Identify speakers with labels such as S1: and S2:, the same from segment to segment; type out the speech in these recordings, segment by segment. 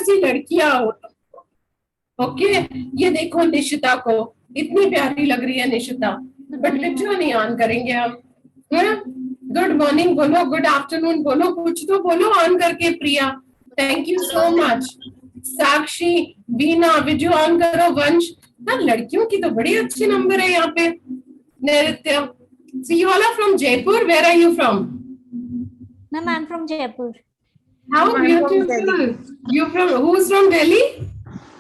S1: सी लड़कियां हो। ओके, ये देखो निशिता को, इतनी प्यारी लग रही है निशिता, बट वीडियो नहीं ऑन करेंगे हम। गुड मॉर्निंग बोलो, गुड आफ्टरनून बोलो, कुछ तो बोलो ऑन करके। Priya, thank you so much. Sakshi, Bina, video on करो। वंश ना, लड़कियों की तो बड़ी अच्छी नंबर है यहाँ पे। नृत्य, so you all are from Jaipur, where are you from?
S2: Ma'am, I'm from Jaipur.
S1: How
S3: I'm from
S1: beautiful.
S3: Delhi.
S1: You from, who's from Delhi?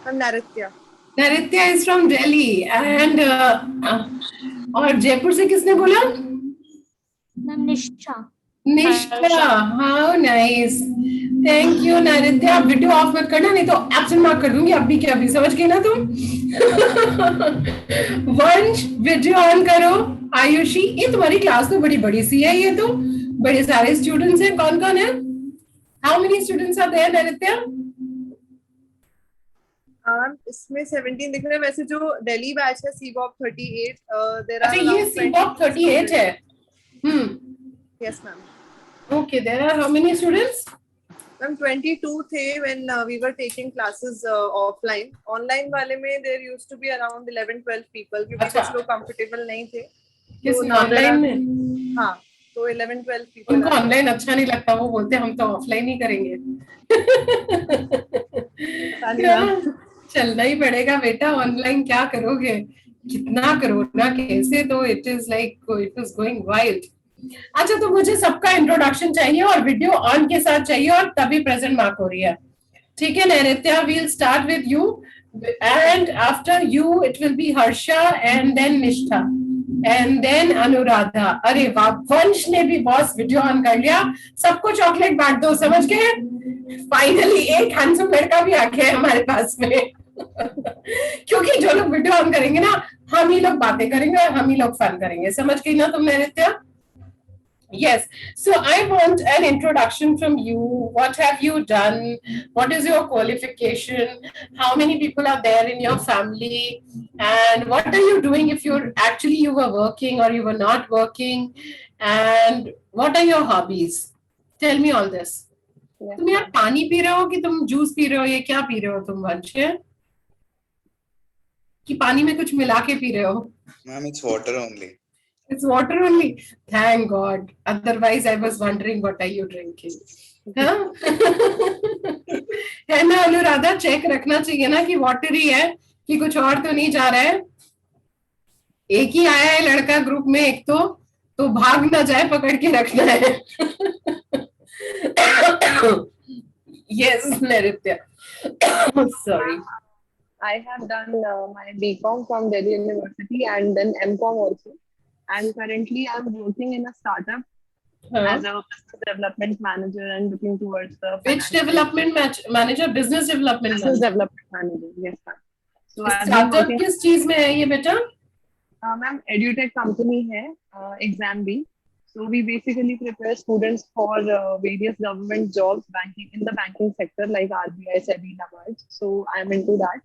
S3: I'm Naritya.
S1: Naritya is from Delhi and और जयपुर से किसने बोला?
S2: Ma'am, Nisha.
S1: Nishtha, how nice, thank you Naritya. Video off मत करना, नहीं तो absent mark कर दूंगी अभी के अभी, समझ गई ना तुम? वंश, वीडियो ऑन करो। आयुषी, ये तुम्हारी क्लास तो बड़ी बड़ी सी है, ये तो बड़े सारे स्टूडेंट्स हैं। कौन कौन है? How many students are there Naritya?
S3: इसमें 17 दिख रहे हैं, वैसे जो दिल्ली बैच है सीबॉप 38, देयर आर
S1: अच्छा, ये सीबॉप 38 है।
S3: Yes ma'am.
S1: Okay, there are how many students?
S3: Ma'am 22 थे when we were taking classes offline. Online वाले में there used to be around 11-12 people, क्योंकि कुछ लोग comfortable नहीं थे।
S1: किस ऑनलाइन में?
S3: हाँ, तो 11-12 people।
S1: उनको ऑनलाइन अच्छा नहीं लगता, वो बोलते हम तो ऑफलाइन ही करेंगे। चलना ही पड़ेगा बेटा, ऑनलाइन क्या करोगे, कितना कोरोना कैसे, तो it is like it was going wild. अच्छा, तो मुझे सबका इंट्रोडक्शन चाहिए और वीडियो ऑन के साथ चाहिए, और तभी प्रेजेंट मार्क हो रही है। ठीक है Nainitya, we'll start with you and after you it will be Harsha and then Nishtha and then Anuradha. अरे वाह, वंश ने भी बॉस वीडियो ऑन कर लिया। सबको चॉकलेट बांट दो, समझ गए? फाइनली एक हैंडसम लड़का भी आ गया है हमारे पास में। क्योंकि जो लोग वीडियो ऑन करेंगे ना, हम ही लोग बातें करेंगे और हम ही लोग फन करेंगे, समझ गई ना तुम नैनित्या? Yes. So I want an introduction from you. What have you done? What is your qualification? How many people are there in your family? And what are you doing if you were working or you were not working? And what are your hobbies? Tell me all this. तुम यार पानी P रहे हो कि तुम juice P रहे हो? ये क्या पी रहे हो तुम वंश? कि पानी में कुछ मिला के पी रहे हो?
S4: Ma'am, it's water only.
S1: It's water only. Thank God. Otherwise, I was wondering what are you drinking? हाँ? है ना अनुराधा? चेक रखना चाहिए ना कि वाटर ही है, कि कुछ और तो नहीं जा रहा है। एक ही आया है लड़का ग्रुप में, एक तो भाग ना जाए, पकड़ के रखना है। Yes, Naritya. Sorry.
S5: I have done my BCom from Delhi University and then MCom also. And currently I'm working in a startup as a business development manager and looking towards the
S1: which development manager? Business development
S5: manager. Yes, ma'am. So
S1: startup किस चीज में है ये बेटा?
S5: Ma'am, edutech company है, Exambee. So we basically prepare students for various government jobs in the banking sector like RBI, SEBI, NABARD. So I'm into that.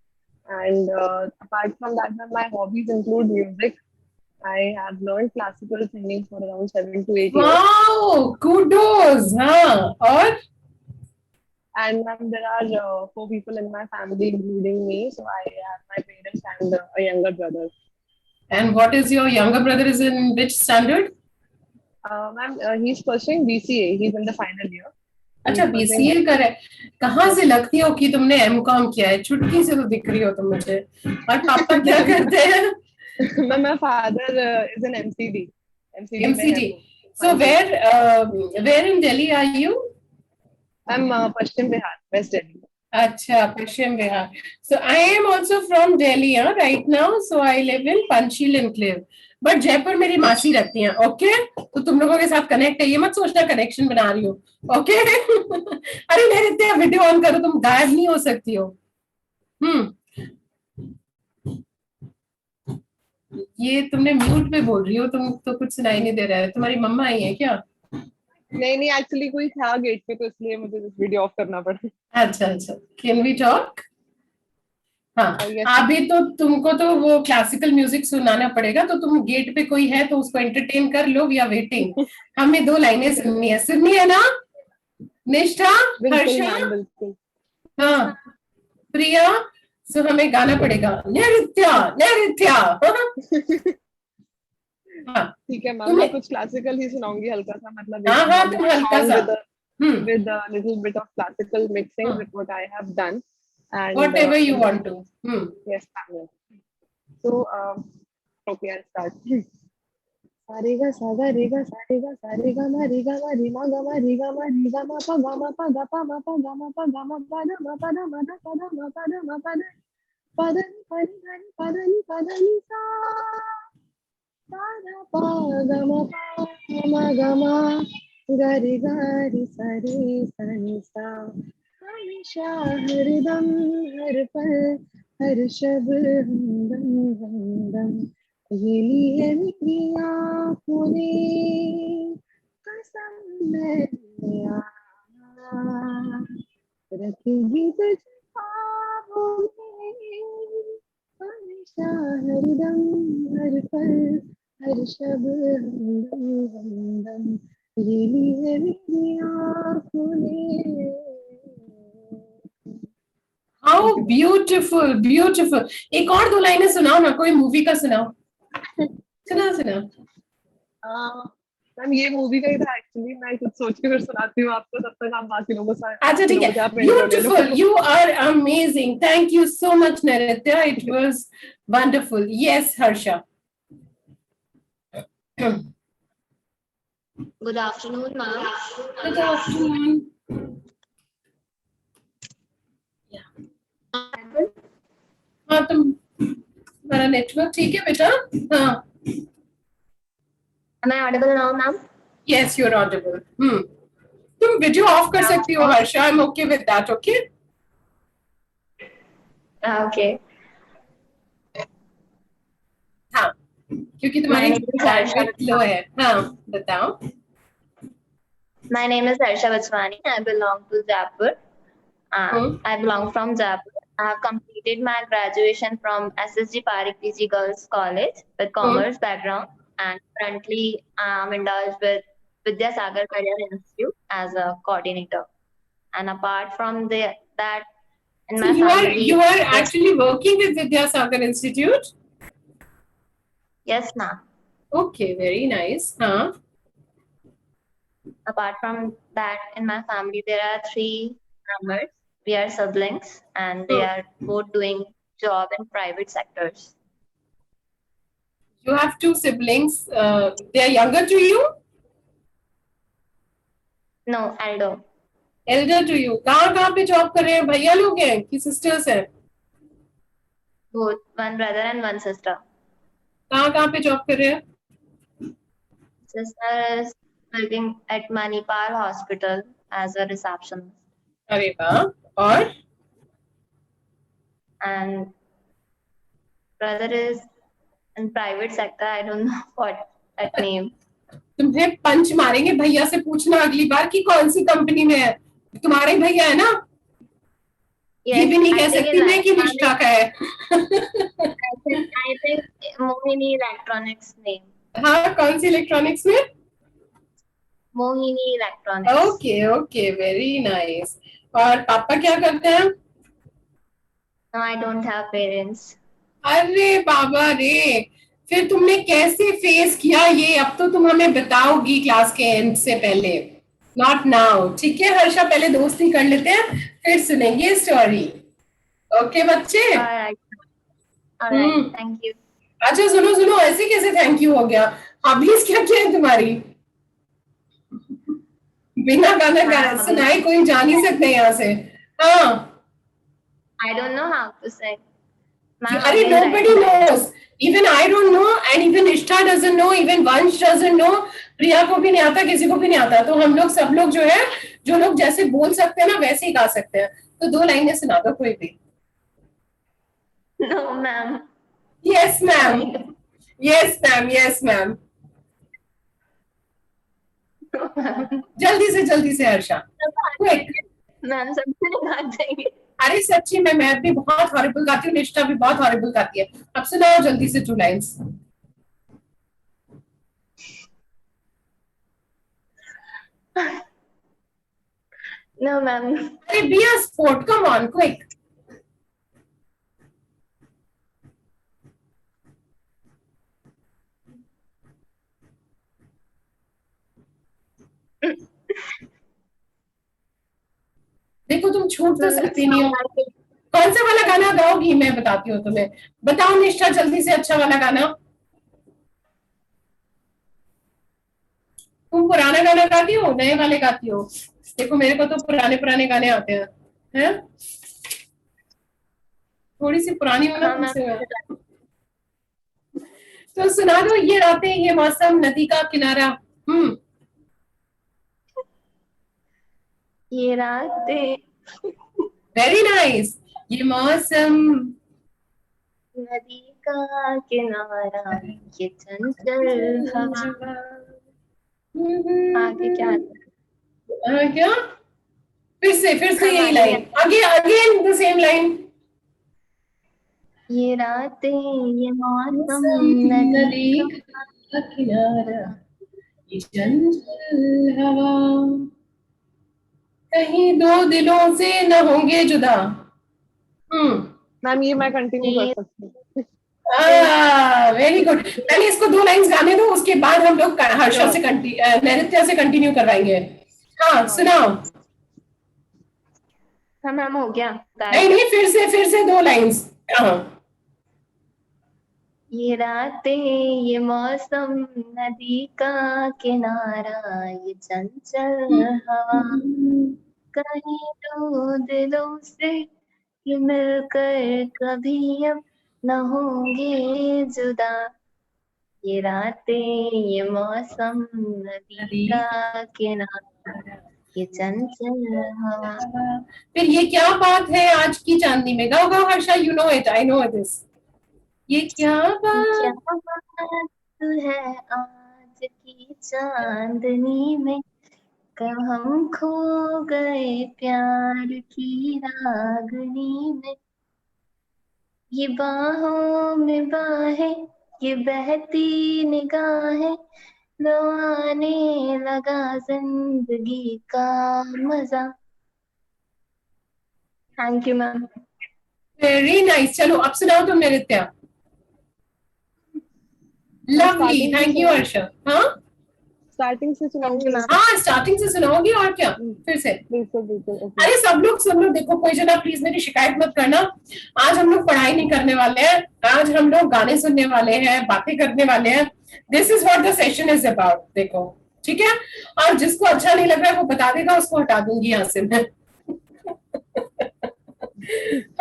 S5: And apart from that, my hobbies include music. I have learned classical singing for around 7 to 8 years.
S1: Wow, kudos! Huh? Or?
S5: And ma'am, there are 4 people in my family, including me. So I have my parents and a younger brother.
S1: And what is your younger brother is in which standard?
S5: Ma'am, he's pursuing BCA. He's in the final year.
S1: अच्छा, BCA कर है। कहाँ से लगती हो कि तुमने MCom किया है? चुटकी से तो दिख रही हो तुम मुझे। और पापा क्या करते हैं?
S5: My father is an MCD.
S1: MCD. So where in Delhi are you?
S5: I'm Paschim Bihar, West Delhi.
S1: अच्छा, Paschim Bihar. So I am also from Delhi right now. So I live in Panchsheel Enclave. But Jaipur मेरी मासी रहती हैं। Okay, तो तुम लोगों के साथ कनेक्ट है, ये मत सोचना कनेक्शन बना रही हो। ओके। अरे नैनित्या, वीडियो ऑन करो, तुम गायब नहीं हो सकती हो। ये तुमने म्यूट पे बोल रही हो, तुम तो कुछ सुनाई नहीं दे रहा है। तुम्हारी मम्मा आई है क्या?
S5: नहीं, एक्चुअली कोई था गेट पे, तो इसलिए मुझे वीडियो ऑफ करना पड़ा।
S1: अच्छा, कैन वी टॉक? हाँ, अभी तो तुमको तो वो क्लासिकल म्यूजिक सुनाना पड़ेगा, तो तुम गेट पे कोई है तो उसको एंटरटेन कर लो। We are waiting. हमें 2 लाइनें सुननी है ना? निष्ठा, हर्षा?
S5: बिल्कुल।
S1: हाँ, प्रिया, सो हमें गाना पड़ेगा नृत्य नृत्य। हाँ
S5: ठीक है मैम,
S1: तुम्हें-
S5: मैं कुछ क्लासिकल ही सुनाऊंगी हल्का सा, मतलब
S1: हाँ हाँ तुम हल्का सा
S5: with a little bit of classical mixing with what I have done, and
S1: whatever you want to.
S5: yes ma'am. So okay, I'll start. Sariga saga riga sariga sariga ma riga ma rima ga ma riga ma riga ma pa ga ma pa ga pa ma pa ga ma pa ga ma pa da ma pa da ma da pa da ma pa da ma pa da pa da ni pa ni ga ni pa da ni sa pa da pa ga ma ga ma ga ri sa ri sa हमेशा हरदम हर पल हर शब हमदम हमदम ये लिए मेरी आँखों ने कसम मैंने रखेगी तुझ ख्वाबों में हमेशा हरदम हर पल हर शब हमदम हमदम ये लिए मेरी आँखों ने।
S1: How beautiful beautiful. एक और दो लाइनें सुनाओ ना, कोई मूवी का सुनाओ। सुनाओ।
S5: मैम ये मूवी का ही था एक्चुअली, मैं कुछ सोच के फिर सुनाती हूँ आपको, तब तक आप बाकी लोगों से
S1: अच्छा ठीक है, beautiful, you are amazing, thank you so much Nritya, it was wonderful. Yes Harsha.
S6: Good afternoon, ma'am.
S1: Good afternoon. हाँ तुम्हारा नेटवर्क ठीक है बेटा? हाँ
S6: Am I audible now, ma'am?
S1: Yes you are audible. तुम वीडियो ऑफ कर सकती हो Harsha, I am okay with that. Okay
S6: Okay.
S1: हाँ क्योंकि तुम्हारी बैंडविड्थ लो है। हाँ बताओ।
S6: My name is Harsha Vachwani. I belong to Jaipur. I belong from Jaipur. I have completed my graduation from SSG Parik PG Girls College with commerce background, and currently I am indulged with Vidyasagar Career Institute as a coordinator. And apart from that, in my family,
S1: you are actually working with Vidyasagar Institute?
S6: Yes, ma'am.
S1: Okay, very nice.
S6: Apart from that, in my family, there are 3 members. We are siblings, and they are both doing job in private sectors.
S1: You have 2 siblings. They are younger to you?
S6: No, elder.
S1: Elder to you. कहाँ पे job कर रहे हैं? भैया लोग हैं कि sisters हैं?
S6: Both, one brother and one sister.
S1: कहाँ पे जॉब कर रहे हैं?
S6: Sister is working at Manipal Hospital as a receptionist.
S1: अरे वाह। और?
S6: And brother is in private sector. I don't know what that name.
S1: तुम्हें पंच मारेंगे, भैया से पूछना अगली बार कि कौन सी कंपनी में है। तुम्हारे भैया है ना?
S6: Yes,
S1: ये भी नहीं
S6: I
S1: कह
S6: think
S1: सकती मैं कि निष्ठा का है।
S6: I think Mohini Electronics name.
S1: हाँ कौन सी इलेक्ट्रॉनिक्स में?
S6: Mohini Electronics.
S1: Okay okay very nice. और पापा क्या करते हैं?
S6: No, I don't have parents.
S1: अरे बाबा रे, फिर तुमने कैसे फेस किया ये? अब तो तुम हमें बताओगी क्लास के एंड से पहले, नॉट नाउ। ठीक है हर्षा, पहले दोस्ती कर लेते हैं फिर सुनेंगे स्टोरी। ओके बच्चे?
S6: Alright, thank you.
S1: अच्छा सुनो, ऐसे कैसे थैंक यू हो गया? हॉबीज क्या क्या है तुम्हारी? बिना गाना सुनाए कोई जा नहीं सकते यहाँ से। हाँ
S6: I don't know how to sing.
S1: अरे nobody knows, even I don't know, and even Nishtha doesn't know, even Vansh doesn't know, प्रिया को भी नहीं आता, किसी को भी नहीं आता। तो हम लोग सब लोग जो है, जो लोग जैसे बोल सकते हैं ना वैसे ही गा सकते हैं। तो 2 लाइनें सुना दो कोई भी।
S6: No, ma'am.
S1: Yes ma'am. Yes ma'am. Yes ma'am. जल्दी से हर्षा।
S6: मैम सबसे गा देंगे।
S1: अरे सच्ची में मैं भी बहुत हॉरिबल गाती हूँ, निष्ठा भी बहुत हॉरिबल गाती है। अब सुनाओ जल्दी से 2 लाइन्स।
S6: No, ma'am.
S1: अरे B a sport, come on quick. देखो तुम छूट तो सकती नहीं हो। कौन सा वाला गाना गाओगी, मैं बताती हूँ तुम्हें। बताओ निष्ठा जल्दी से, अच्छा वाला गाना। तुम पुराना गाना गाती हो, नए वाले गाती हो? देखो मेरे को तो पुराने पुराने गाने आते हैं, हैं? थोड़ी सी पुरानी हो ना
S6: हाँ मैम।
S1: तुमसे। तो सुना दो, ये रातें ये मौसम नदी का किनारा।
S6: ये रातें
S1: वेरी नाइस। ये मौसम
S6: नदी का किनारा, ये चंचल हवा। आगे क्या आता
S1: क्या? फिर से
S6: है?
S1: यही
S6: आगे
S1: लाइन, आगे अगेन द सेम लाइन।
S6: ये रातें ये मौसम नदी
S1: नदी
S6: का
S1: का किनारा, ये चंचल हवा, कहीं दो दिलों से न होंगे जुदा।
S5: मैम ये मैं कंटिन्यू कर
S6: ये
S5: सकती हूँ।
S1: Very good. पहले इसको 2 लाइंस गाने दो, उसके बाद हम लोग हर्षा से नैऋत्या से कंटिन्यू करवाएंगे। हाँ सुनाओ।
S6: हाँ मैम हो गया।
S1: नहीं नहीं, फिर से 2 लाइंस।
S6: ये रातें ये मौसम नदी का किनारा, ये चंचल हवा, कहीं दो दिलों से ये मिलकर कभी अब न होंगे जुदा। ये रातें ये मौसम नदी का किनारा, ये चंचल हवा।
S1: फिर ये क्या बात है आज की चांदनी में, गाओ गाओ Harsha, you know it, I know this. ये क्या
S6: क्या
S1: बात।
S6: बात है आज की चांदनी में, कब हम खो गए प्यार की रागनी में। ये बाहों में बाहें ये बहती निगाहें, लो आने लगा जिंदगी का मजा। Thank you ma'am.
S1: Very nice. चलो अब सुनाओ तुम Nritya. Lovely, thank you Harsha. हाँ
S5: स्टार्टिंग से सुनाऊंगी।
S1: हाँ, स्टार्टिंग से सुनाओगी और क्या। फिर से।
S5: बिल्कुल बिल्कुल। ओके
S1: अरे सब लोग सुन लो, देखो कोई जना प्लीज मेरी शिकायत मत करना। आज हम लोग पढ़ाई नहीं करने वाले हैं, आज हम लोग गाने सुनने वाले हैं, बातें करने वाले हैं। This is what the session is about. देखो ठीक है, और जिसको अच्छा नहीं लग रहा है वो बता देगा, उसको हटा दूंगी यहाँ से मैं।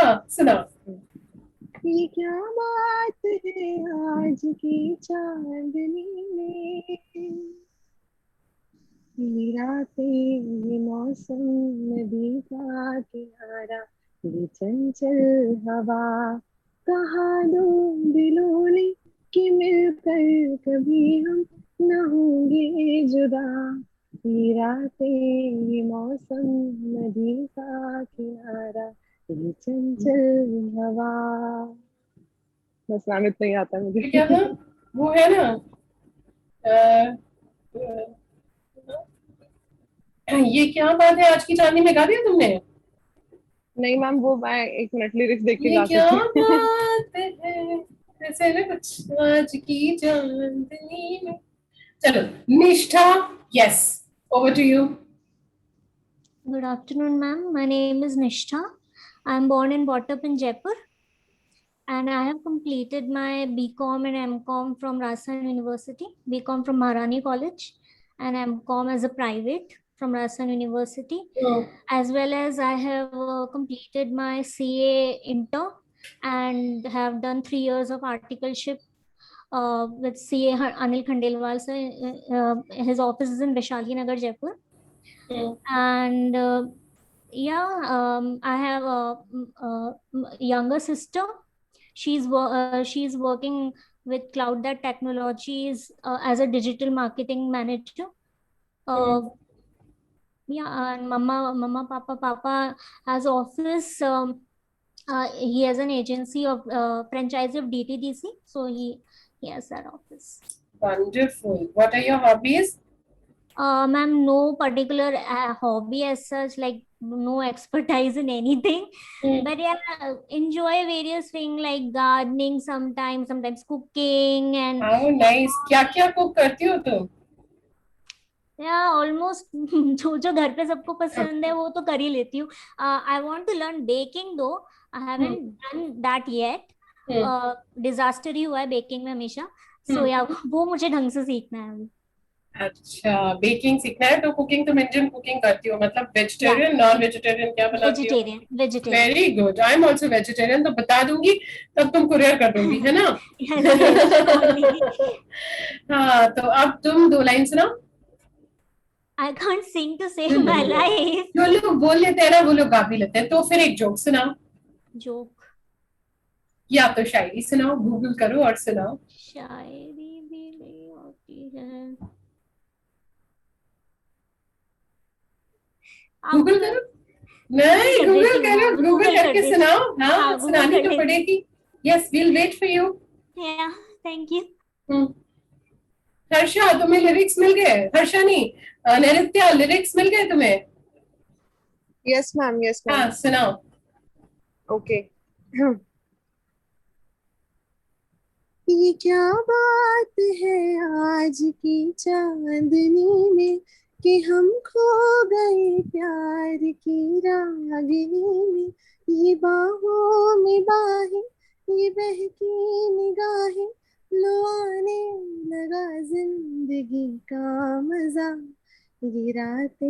S1: हाँ सुनाओ।
S5: ये क्या बात है आज की चांदनी में, ये रातें ये मौसम नदी का किनारा, ये चंचल हवा, कहा दो दिलों ने कि मिलकर कभी हम न होंगे जुदा। ये रातें ये मौसम नदी का किनारा, ये चंचल हवा। बस मैम इतना ही आता है
S1: ये
S5: मुझे।
S1: क्या था, वो है ना ये क्या बात है आज की चांदनी में, गा दिया तुमने?
S5: नहीं मैम वो मैं 1 मिनट लिरिक्स देख के
S1: ये
S5: गा
S1: क्या
S5: सकती हूँ।
S1: बात है, ऐसे ना कुछ, आज की चांदनी में। चलो Nishtha, yes, over to you.
S2: Good afternoon, ma'am. My name is Nishtha. I am born and brought up in Jaipur, and I have completed my BCom and MCom from Rajasthan University. BCom from Maharani College, and MCom as a private from Rajasthan University. As well as I have completed my CA inter and have done 3 years of articleship with CA Anil Khandelwal sir. His office is in Vaishali Nagar, Jaipur. And I have a younger sister. She's working with Cloud.dat Technologies as a digital marketing manager. And Papa has office. He has an agency of franchise of DTDC, so he has that office.
S1: Wonderful. What are your hobbies?
S2: Ma'am, no particular hobby as such, like no expertise in anything. But yeah, enjoy various things like gardening sometimes cooking and
S1: How nice. क्या क्या cook करती हो तुम?
S2: या almost जो जो घर पे सबको पसंद है वो तो कर ही लेती हूँ. I want to learn baking दो. I haven't done that yet. Disaster ही हुआ है बेकिंग में हमेशा. सो या वो मुझे ढंग से सीखना है अभी.
S1: अच्छा, बेकिंग सीखना है. तो कुकिंग तुम इंडियन कुकिंग करती हो, मतलब वेजिटेरियन नॉन वेजिटेरियन क्या बनाती हो?
S2: Vegetarian vegetarian.
S1: Very good. I am also vegetarian, तो बता दूंगी तब तुम कुरियर कर दूंगी, है ना?
S2: Yes yes surely.
S1: हाँ, तो अब तुम 2 लाइन सुनाओ.
S2: I can't sing to save my life.
S1: जो लोग बोल लेते हैं ना वो लोग गा भी लेते हैं. तो फिर एक जोक सुनाओ,
S2: जोक.
S1: या तो शायरी सुनाओ. गूगल करो और सुनाओ.
S2: शायरी भी नहीं होती है.
S1: गूगल करो. नहीं,
S2: कर
S1: गूगल
S2: देती हूँ,
S1: करो.
S2: हाँ,
S1: गूगल
S2: Google कर
S1: करके
S2: देती
S1: सुनाओ. हाँ,
S2: हाँ, Google
S1: सुनानी
S2: कर
S1: तो
S2: देती
S1: पड़ेगी. Yes, we'll wait for you.
S2: Yeah thank you.
S1: Harsha, तुम्हें लिरिक्स मिल गए? हर्षा नहीं, नैऋत्या, लिरिक्स मिल गए तुम्हें?
S3: Yes, ma'am. Yes,
S1: हाँ,
S3: ma'am.
S1: सुनाओ.
S3: Okay. ये क्या बात है आज की चांदनी में कि हम खो गए प्यार की रागिनी में. ये बाहों में बाहें, ये बहकी निगाहें, लो आने लगा जिंदगी का मजा. ये रातें,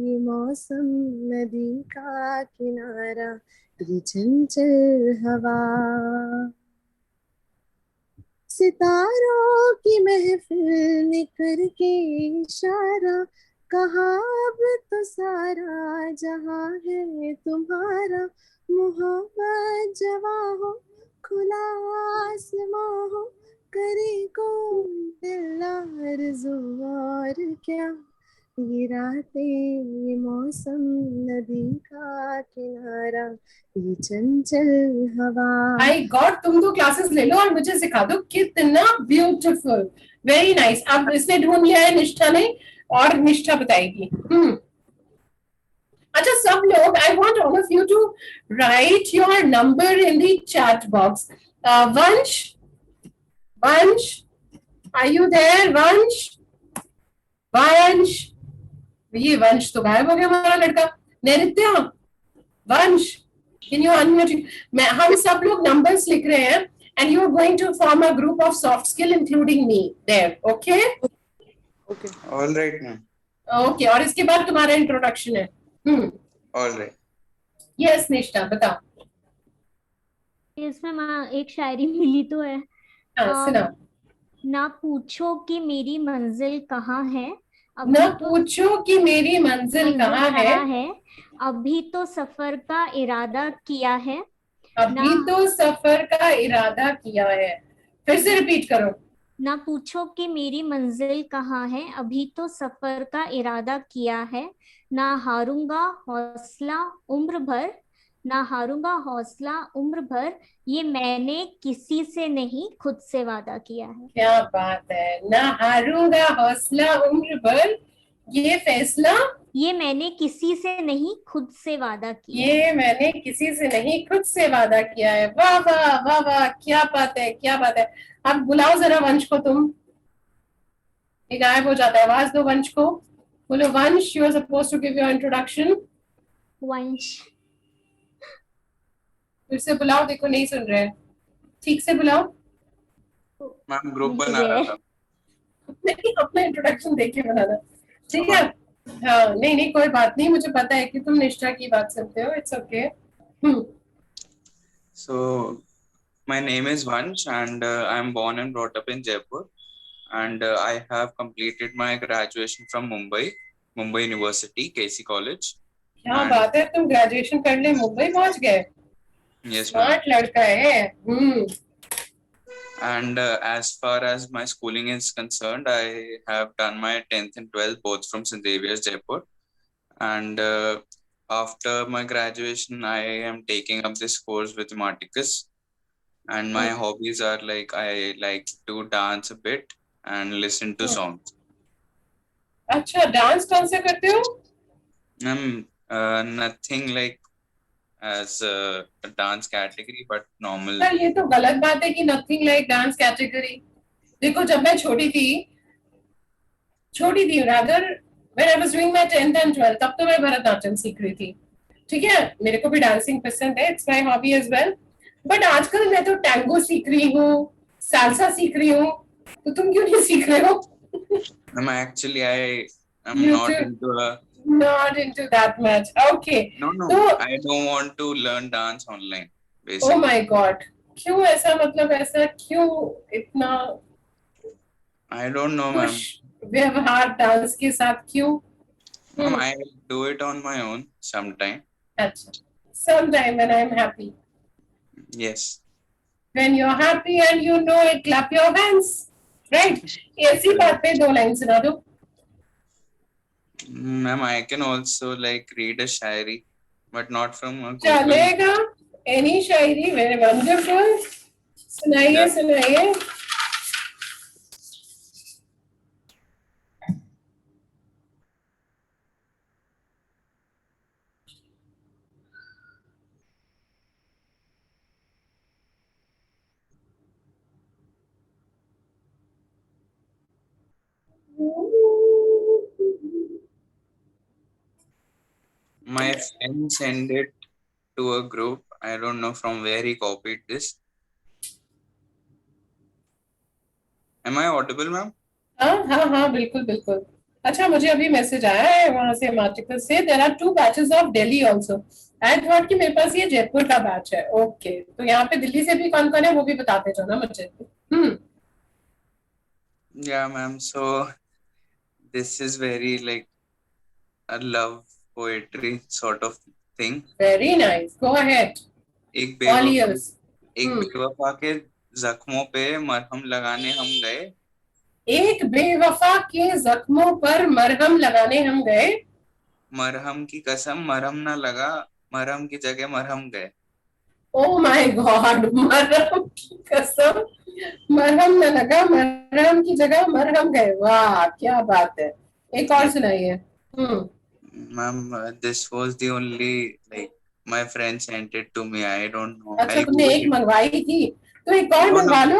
S3: ये मौसम, नदी का किनारा, ये चंचल हवा. सितारों की महफिल ने करके इशारा, कहा अब तो सारा जहां है तुम्हारा. मोहब्बत जवां हो, खुला आसमां हो, करे कोई दिल आरज़ू और क्या. ये रातें, ये मौसम, नदी का किनारा, ये चंचल हवा.
S1: माय गॉड, तुम 2 क्लासेस ले लो और मुझे सिखा दो. कितना ब्यूटीफुल, वेरी नाइस. अब इसने ढूंढ लिया है निष्ठा ने, और निष्ठा बताएगी. अच्छा, सब लोग, I want all of you to write your number in the chat box. Vansh, Vansh, are you there? वंश, वंश. ये वंश तो गायब हो गया हमारा लड़का. नैऋत्या, वंश, कैन यू अनम्यूट? मैं, हम सब लोग नंबर्स लिख रहे हैं and you are going to form a group of soft skill including me there. Okay?
S3: Okay.
S4: All right, ma'am.
S1: Okay, और इसके बाद तुम्हारा इंट्रोडक्शन है.
S4: All right.
S1: Yes, निष्ठा बताओ.
S2: इसमें एक शायरी मिली तो है.
S1: हाँ, सुनाओ.
S2: ना पूछो कि मेरी मंजिल कहाँ है,
S1: ना पूछो कि मेरी मंजिल कहाँ है,
S2: अभी तो सफर का इरादा किया है.
S1: अभी तो सफर का इरादा किया है. फिर से रिपीट करो.
S2: ना पूछो कि मेरी मंजिल कहाँ है, अभी तो सफर का इरादा किया है. ना हारूंगा हौसला उम्र भर, ना हारूंगा हौसला उम्र भर, ये मैंने किसी से नहीं खुद से वादा किया है.
S1: क्या बात है. ना हारूंगा हौसला उम्र भर, ये फैसला,
S2: ये मैंने किसी से नहीं खुद से वादा किया.
S1: ये मैंने किसी से नहीं खुद से वादा किया है. वाह वाह वाह वाह, क्या बात है, क्या बात है. अब बुलाओ जरा वंश को. तुम, ये गायब हो जाता है. आवाज दो वंश को. बोलो Vansh, you are supposed to give your introduction.
S2: Vansh.
S1: फिर से बुलाओ. देखो नहीं सुन रहे. ठीक से बुलाओ.
S4: मैम ग्रुप बना रहा था.
S1: नहीं, अपना इंट्रोडक्शन देख के बनाना. ठीक है. हाँ, नहीं नहीं, कोई बात नहीं. मुझे पता है कि तुम निष्ठा की बात सुनते हो. It's okay.
S4: So my name is Vansh and I am born and brought up in Jaipur, and I have completed my graduation from Mumbai University, KC College.
S1: क्या बात है, तुम ग्रेजुएशन करने मुंबई पहुंच गए.
S4: Yes,
S1: स्मार्ट लड़का है.
S4: And as far as my schooling is concerned, I have done my 10th and 12th both from St. Xavier's, Jaipur. And after my graduation, I am taking up this course with Marticus. And my hobbies are like, I like to dance a bit and listen to songs.
S1: अच्छा, dance कौन से करते हो?
S4: Nothing like as a dance category, but normal.
S1: Sir, ये तो गलत बात है कि नथिंग लाइक डांस कैटेगरी. देखो, जब मैं छोटी थी rather, When I was doing my 10th and 12th, तब तो मैं भरतनाट्यम सीख रही थी. ठीक है, मेरे को भी डांसिंग पसंद है, it's my hobby as well. But आजकल मैं तो टैंगो सीख रही हूँ, साल्सा सीख रही हूँ. तो तुम क्यों नहीं सीख रहे हो?
S4: Actually, I'm
S1: You
S4: not
S1: too?
S4: into a.
S1: Not into that much. Okay.
S4: No,
S1: तो
S4: I don't want to learn dance online.
S1: oh
S4: Basically,
S1: my God, क्यों ऐसा, मतलब ऐसा क्यों इतना
S4: I don't know, ma'am.
S1: खुश व्यवहार डांस के साथ क्यों?
S4: Ma'am, I do it on my own sometime.
S1: अच्छा, sometime when I'm happy.
S4: Yes.
S1: When you're happy and you know it, clap your hands. Right? ऐसी बात पे 2 लाइन सुना दो.
S4: Ma'am, I can also like read a shairi, but not from a Google.
S1: चलेगा, any शायरी, very wonderful. सुनाइए
S4: Yeah.
S1: सुनाइए.
S4: My friend sent it to a group. I don't know from where he copied this. Am I audible, ma'am?
S1: हाँ हाँ हाँ, बिल्कुल बिल्कुल. अच्छा, मुझे अभी मैसेज आया है वहां से मार्टिकल से, there are 2 batches of Delhi also. I thought कि मेरे पास ये जयपुर का बैच है. ओके, तो यहाँ पे दिल्ली से भी कौन कौन है वो भी बताते जाओ ना मुझे.
S4: Yeah, ma'am. So this is very like a love poetry sort of thing.
S1: Very nice, go ahead,
S4: एक
S1: ऑल
S4: बेवफा
S1: इयर्स.
S4: के जख्मों पे मरहम लगाने हम गए.
S1: एक बेवफा के जख्मों पर मरहम लगाने हम गए.
S4: मरहम की कसम मरहम ना लगा, मरहम की जगह मरहम गए.
S1: ओ माय गॉड, मरहम की कसम मरहम न लगा, मरहम की जगह मरहम गए. वाह, क्या बात है. एक और सुनाइए.
S4: Ma'am, this was the only like my friend sent it to me. I don't know.
S1: अच्छा,
S4: I
S1: तुमने
S4: Googled
S1: एक
S4: it.
S1: मंगवाई थी तो एक और
S4: No,
S1: मंगवा लो.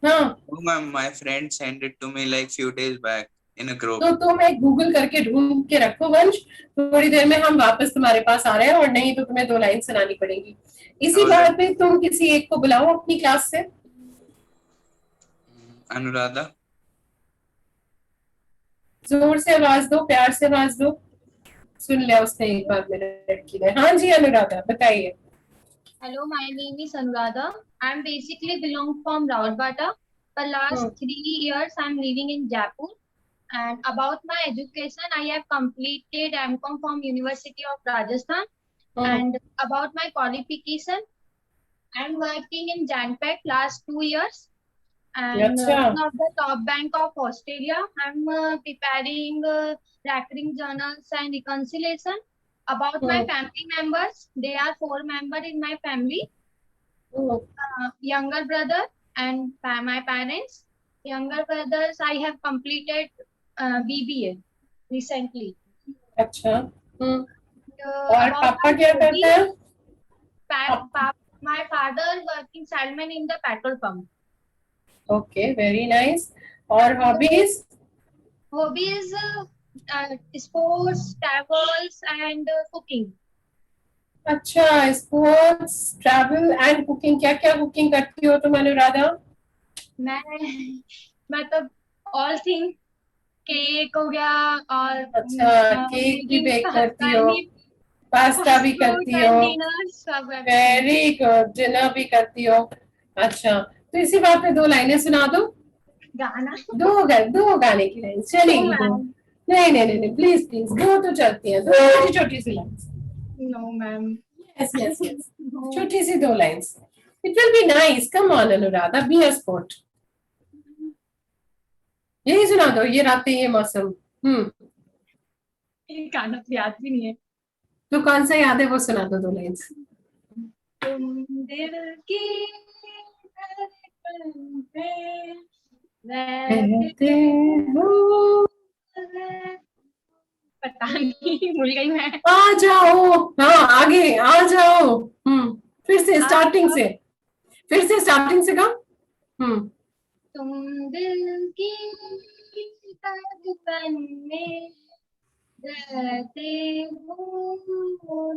S1: हाँ,
S4: no, ma'am. My friend sent it to me like few days back in a group.
S1: तो तुम एक गूगल करके ढूंढ के रखो वंश. थोड़ी देर में हम वापस तुम्हारे पास आ रहे हैं, और नहीं तो तुम्हें 2 लाइन सुनानी पड़ेगी. इसी
S4: Alright.
S1: बात पे तुम किसी एक को बुलाओ अपनी क्लास से.
S4: अनुराधा.
S1: जोर से आवाज दो, प्यार से आवाज दो. सुन लिया उसने एक बार मेरे लड़की ने. हाँ जी अनुराधा, बताइए.
S7: Hello, my name is Anuradha. I'm basically belong from Rawalbata. For last 3 years, I'm living in Jaipur. And about my education, I have completed MCom from University of Rajasthan. And about my qualification, I'm working in Janpack last 2 years. And one of the top bank of Australia. I'm preparing recurring journals and reconciliation. About my family members, there are 4 members in my family. Younger brother and my parents. Younger brothers, I have completed BBA recently.
S1: अच्छा. और पापा क्या करते हैं?
S7: My father working salesman in the petrol pump.
S1: Okay, very nice. और hobbies?
S7: Hobbies, sports, travels and cooking.
S1: अच्छा, sports, travel and cooking. क्या क्या कुकिंग करती हो तुम अनुराधा?
S7: मैं तो ऑल थिंग, केक हो गया और
S1: अच्छा, केक भी बेक करती हो, पास्ता भी करती हो. Very good. डिनर भी करती हो. अच्छा, तो इसी बात पे 2 लाइनें सुना दो.
S7: गाना?
S1: 2 गाने की लाइन चलेगी? नहीं नहीं नहीं, प्लीज प्लीज, 2 तो चलती हैं. 2 छोटी छोटी सी line.
S7: No ma'am.
S1: Yes yes yes, छोटी सी 2 lines. It will be nice. Come on Anuradha, be a sport. यही सुना दो, ये रातें ये मौसम.
S7: गाना तो याद भी नहीं है.
S1: तो कौन सा याद है वो सुना दो 2 लाइन्स.
S7: तुम दिल की धड़कन पे रहते हो. पता नहीं, भूल गई मैं.
S1: आ जाओ. हाँ, आगे आ जाओ. फिर से स्टार्टिंग से, का.
S7: तुम दिल की धड़कन में रहते हो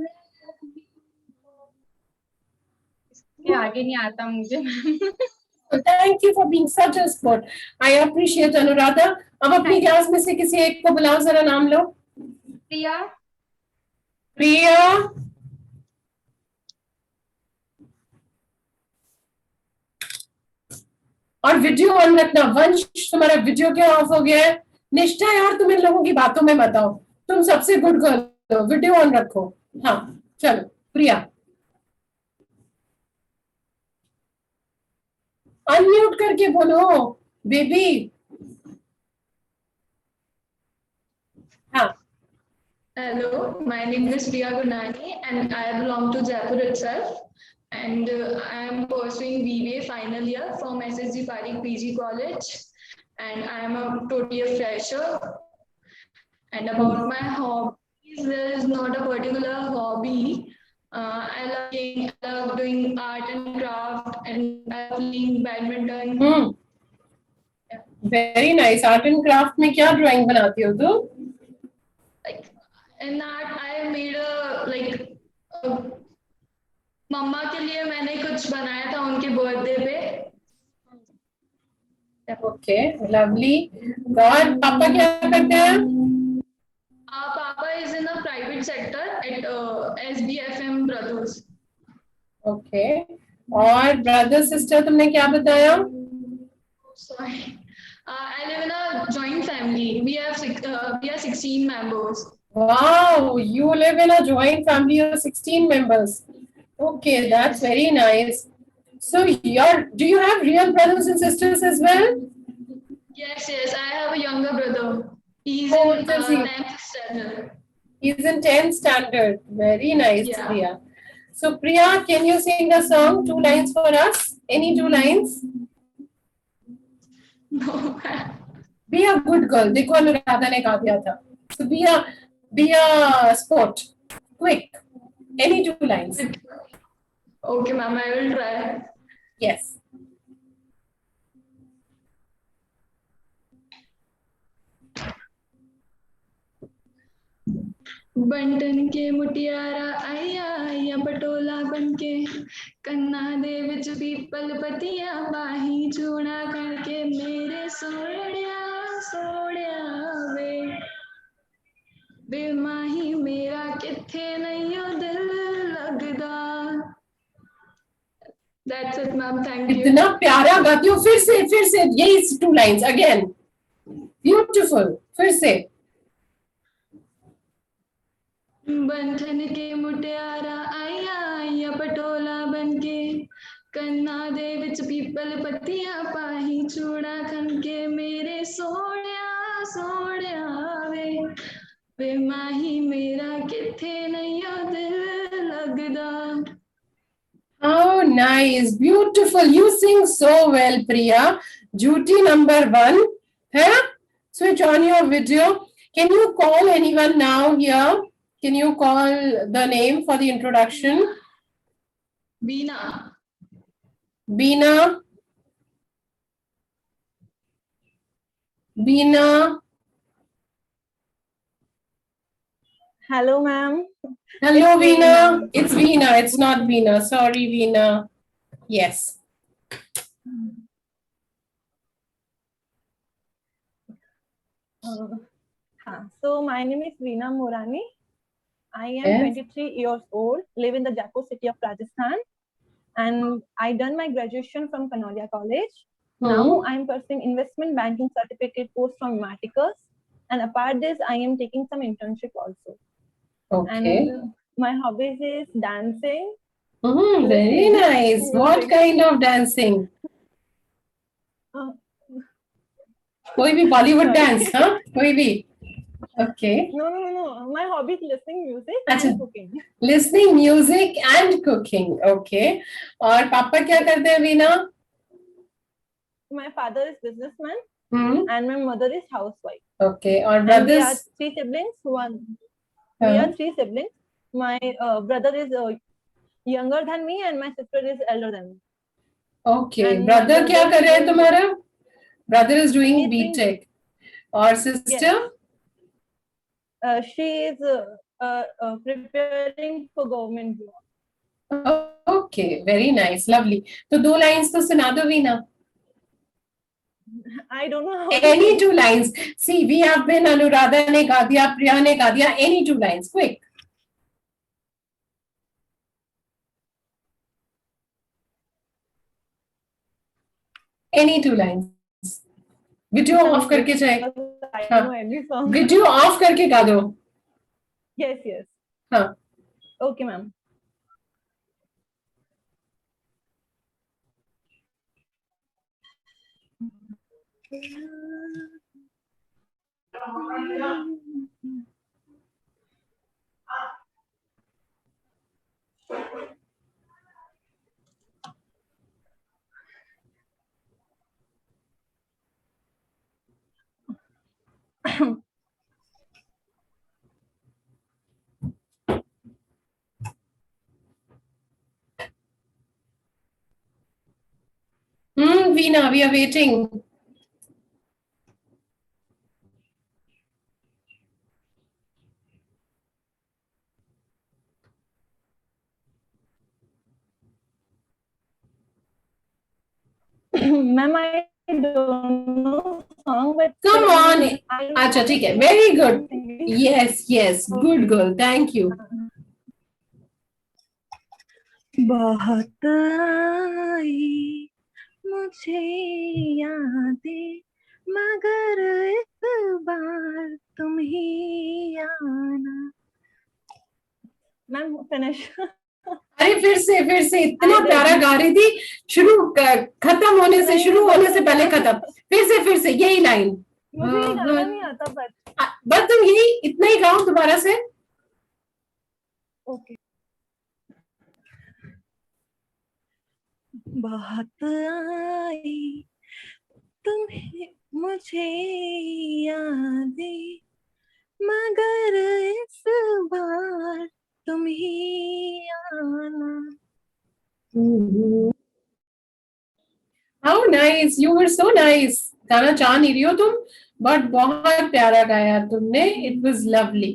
S7: इसके आगे नहीं आता मुझे।
S1: Thank you for being such a sport. I appreciate Anuradha. अब अपनी क्लास में से किसी एक को बुलाओ, जरा नाम लो.
S7: प्रिया।
S1: प्रिया. और वीडियो ऑन रखना. वंश, तुम्हारा वीडियो क्यों ऑफ हो गया है? निष्ठा यार, तुम इन लोगों की बातों में मत आओ. तुम सबसे गुड गर्ल हो, वीडियो ऑन रखो. हाँ चलो प्रिया. अनम्यूट करके बोलो बेबी. हाँ.
S8: Hello, my name is Priya Gunani and I belong to Jaipur itself. And I am pursuing BBA final year from SSG Parik PG College. And I am a totally a fresher. And about my hobbies, there is not a particular hobby. I love doing art and craft, and I love playing badminton.
S1: Very nice. Art and craft में क्या drawing बनाती हो तुम?
S8: Like in art, I made मम्मा के लिए मैंने कुछ बनाया था उनके बर्थडे पे.
S1: Okay, lovely. और पापा क्या करते हैं?
S8: Papa is in a private sector at SBFM Brothers.
S1: Okay. और brother sister तुमने क्या बताया?
S8: Sorry. I live in a joint family. We are 16 members.
S1: Wow, you live in a joint family of 16 members. Okay, that's very nice. So do you have real brothers and sisters as well?
S8: Yes, I have a younger brother. He's
S1: Oh,
S8: in
S1: does he?
S8: 10th standard.
S1: He's in 10th standard. Very nice,
S8: Yeah.
S1: Priya. So Priya, can you sing a song, 2 lines for us? Any 2 lines?
S8: No.
S1: Be a good girl. देखो अनुराधा ने कहा दिया था. So be a sport. Quick. Any 2 lines.
S8: Okay, ma'am, I will try.
S1: Yes.
S8: बंटन के मुटियारा आया आया पटोला बनके कन्ना दे विच पीपल पतिया बाही चूड़ा करके मेरे सोड़िया सोड़िया वे माही मेरा किथे नहीं ओ दिल लगदा. That's it, ma'am. Thank you.
S1: इतना प्यारा गाती हो. फिर से यही 2 lines again. Beautiful. फिर से.
S8: बंधन के मुटियारा आया आया पटोला बनके कन्ना दे विच पीपल पत्तियां पाही चूड़ा खनके मेरे सोड़िया सोड़िया वे माही मेरा किथे नहीं ओ दिल लगदा.
S1: How nice. Beautiful. You sing so well, Priya. Duty number 1. Huh? Switch on your video. Can you call anyone now here? Can you call the name for the introduction?
S8: Beena.
S1: Beena. Beena.
S5: Hello, ma'am.
S1: Hello, Veena. It's Veena. It's not Veena. Sorry, Veena. Yes.
S5: So my name is Veena Morani. I am
S1: Yes.
S5: 23 years old, live in the Jaipur city of Rajasthan, and I done my graduation from Kanolia College. Now I am pursuing investment banking certificate course from Maticus, and apart this, I am taking some internship also.
S1: Okay.
S5: And my hobbies is dancing.
S1: Very nice. What kind of dancing?
S5: Uh,
S1: कोई भी Bollywood dance, huh? कोई भी. Okay.
S5: No. My hobby is listening music
S1: अच्छा.
S5: and cooking.
S1: Listening music and cooking. Okay. और पापा क्या करते हैं Veena?
S5: My father is businessman
S1: Hmm.
S5: and my mother is housewife.
S1: Okay. और
S5: And we are
S1: brothers?
S5: 3 siblings. We are 3 siblings. My brother is younger than me and my sister is elder than me.
S1: Okay.
S5: And
S1: Brother
S5: my
S1: क्या
S5: brother
S1: कर रहा है
S5: is
S1: तुम्हारा? Brother is doing
S5: He is doing-
S1: BTech. और sister?
S3: She is preparing for government job.
S1: Okay, very nice, lovely. तो 2 lines तो सुना दो Veena.
S3: I don't know how.
S1: Any 2 lines. See, we have been Anuradha ने गा दिया, Priya ने गा दिया. Any 2 lines, quick. Any 2 lines. Video of करके जाए.
S3: I don't know any song.
S1: Video of करके गा दो.
S3: Yes, yes.
S1: हाँ.
S3: Okay, ma'am.
S1: Veena, we are waiting.
S3: Ma'am, I don't know song, but
S1: Come on. अच्छा ठीक है. Very good.
S3: good.
S1: Yes, yes. Good girl. Thank you.
S3: बहुत आई मुझे यादें मगर इस बार तुम ही आना. Ma'am finish.
S1: अरे फिर से इतना प्यारा गा रही थी. खत्म होने से शुरू होने से पहले खत्म. फिर से यही लाइन.
S3: मुझे ये गाना नहीं आता
S1: बस तुम यही इतना ही गाओ दोबारा से.
S3: ओके. बहुत आई तुम्हें मुझे यादें मगर इस बार तुम ही आना.
S1: How nice. You were so nice. गाना चाह नहीं रही हो तुम, बट बहुत प्यारा गाया तुमने. It was lovely.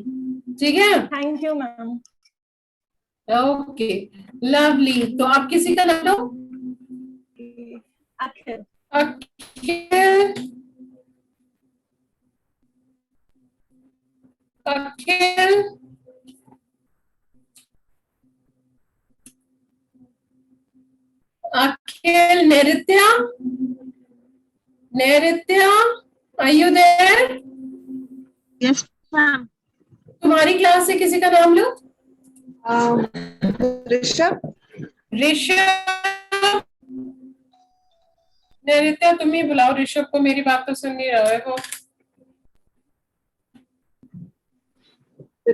S1: ठीक है.
S3: Thank you ma'am.
S1: Okay, lovely. तो आप किसी का नाम लो.
S3: अखिल.
S1: अखिल. Nritya, are you there?
S3: Yes ma'am.
S1: तुम्हारी क्लास से किसी का नाम लो.
S3: ऋषभ.
S1: नृत्या तुम ही बुलाओ ऋषभ को. मेरी बात तो सुन नहीं रहा है वो.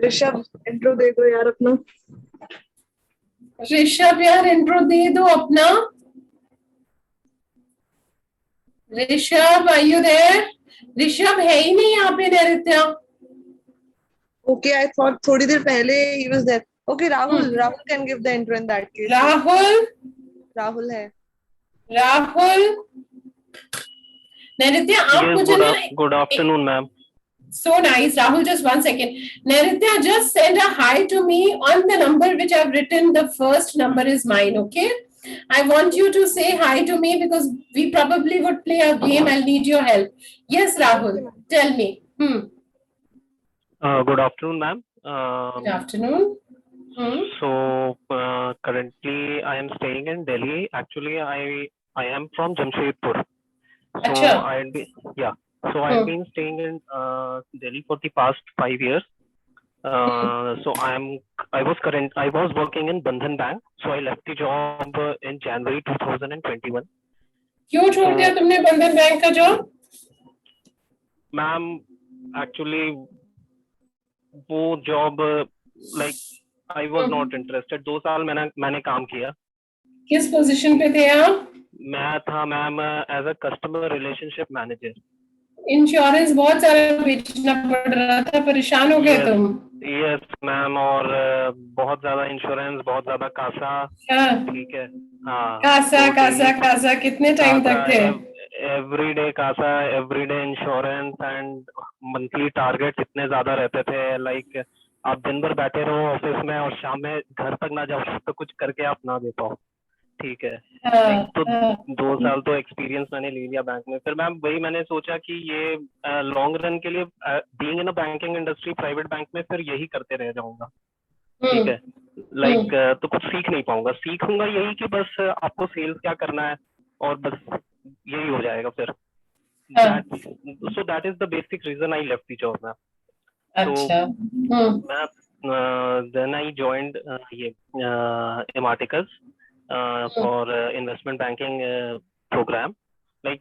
S3: ऋषभ इंट्रो दे दो यार अपना.
S1: ऋषभ यार इंट्रो दे दो अपना. Rishabh, are you there? Rishabh है ही नहीं यहाँ पे. नृत्या.
S3: Okay, I thought थोड़ी देर पहले he was there. Okay, Rahul can give the intro in that case.
S1: Rahul
S3: है.
S1: नृत्या आप मुझे ना.
S9: Good afternoon, ma'am.
S1: So nice, Rahul. Just 1 second. Nritya, just send a hi to me on the number which I've written. The first number is mine, okay? I want you to say hi to me because we probably would play a game. I'll need your help. Yes, Rahul, tell me.
S9: Good afternoon, ma'am.
S1: Good afternoon.
S9: So currently I am staying in Delhi. Actually, I am from Jamshedpur. So I've been staying in Delhi for the past 5 years. So I was working in Bandhan Bank. So I left the job in January 2021.
S1: क्यों छोड़ दिया तुमने बंधन bank का job?
S9: Ma'am actually वो job like I was not interested. 2 साल मैंने काम किया.
S1: किस पोजीशन पे थे आप?
S9: मैं था ma'am as a customer relationship manager.
S1: Insurance बहुत सारा बेचना पड़ रहा था, परेशान हो गए तुम?
S9: यस मैम, और बहुत ज्यादा इंश्योरेंस, बहुत ज्यादा कासा. ठीक है. हाँ,
S1: कासा कितने टाइम तक थे?
S9: Everyday CASA, everyday insurance and monthly target इतने ज्यादा रहते थे, लाइक आप दिन भर बैठे रहो ऑफिस में और शाम में घर तक ना जाओ तो कुछ करके आप ना दे पाओ, ठीक है। तो 2 साल तो एक्सपीरियंस मैंने ले लिया बैंक में। फिर मैम वही मैंने सोचा कि ये लॉन्ग रन के लिए being in a banking industry private bank में फिर यही करते रह जाऊंगा, ठीक है। लाइक तो कुछ सीख नहीं पाऊंगा, सीखूंगा यही कि बस आपको सेल्स क्या करना है और बस यही हो जाएगा फिर। So that is the basic reason I left the job ma'am.
S1: अच्छा।
S9: Then I joined Ematicus for investment banking program. Like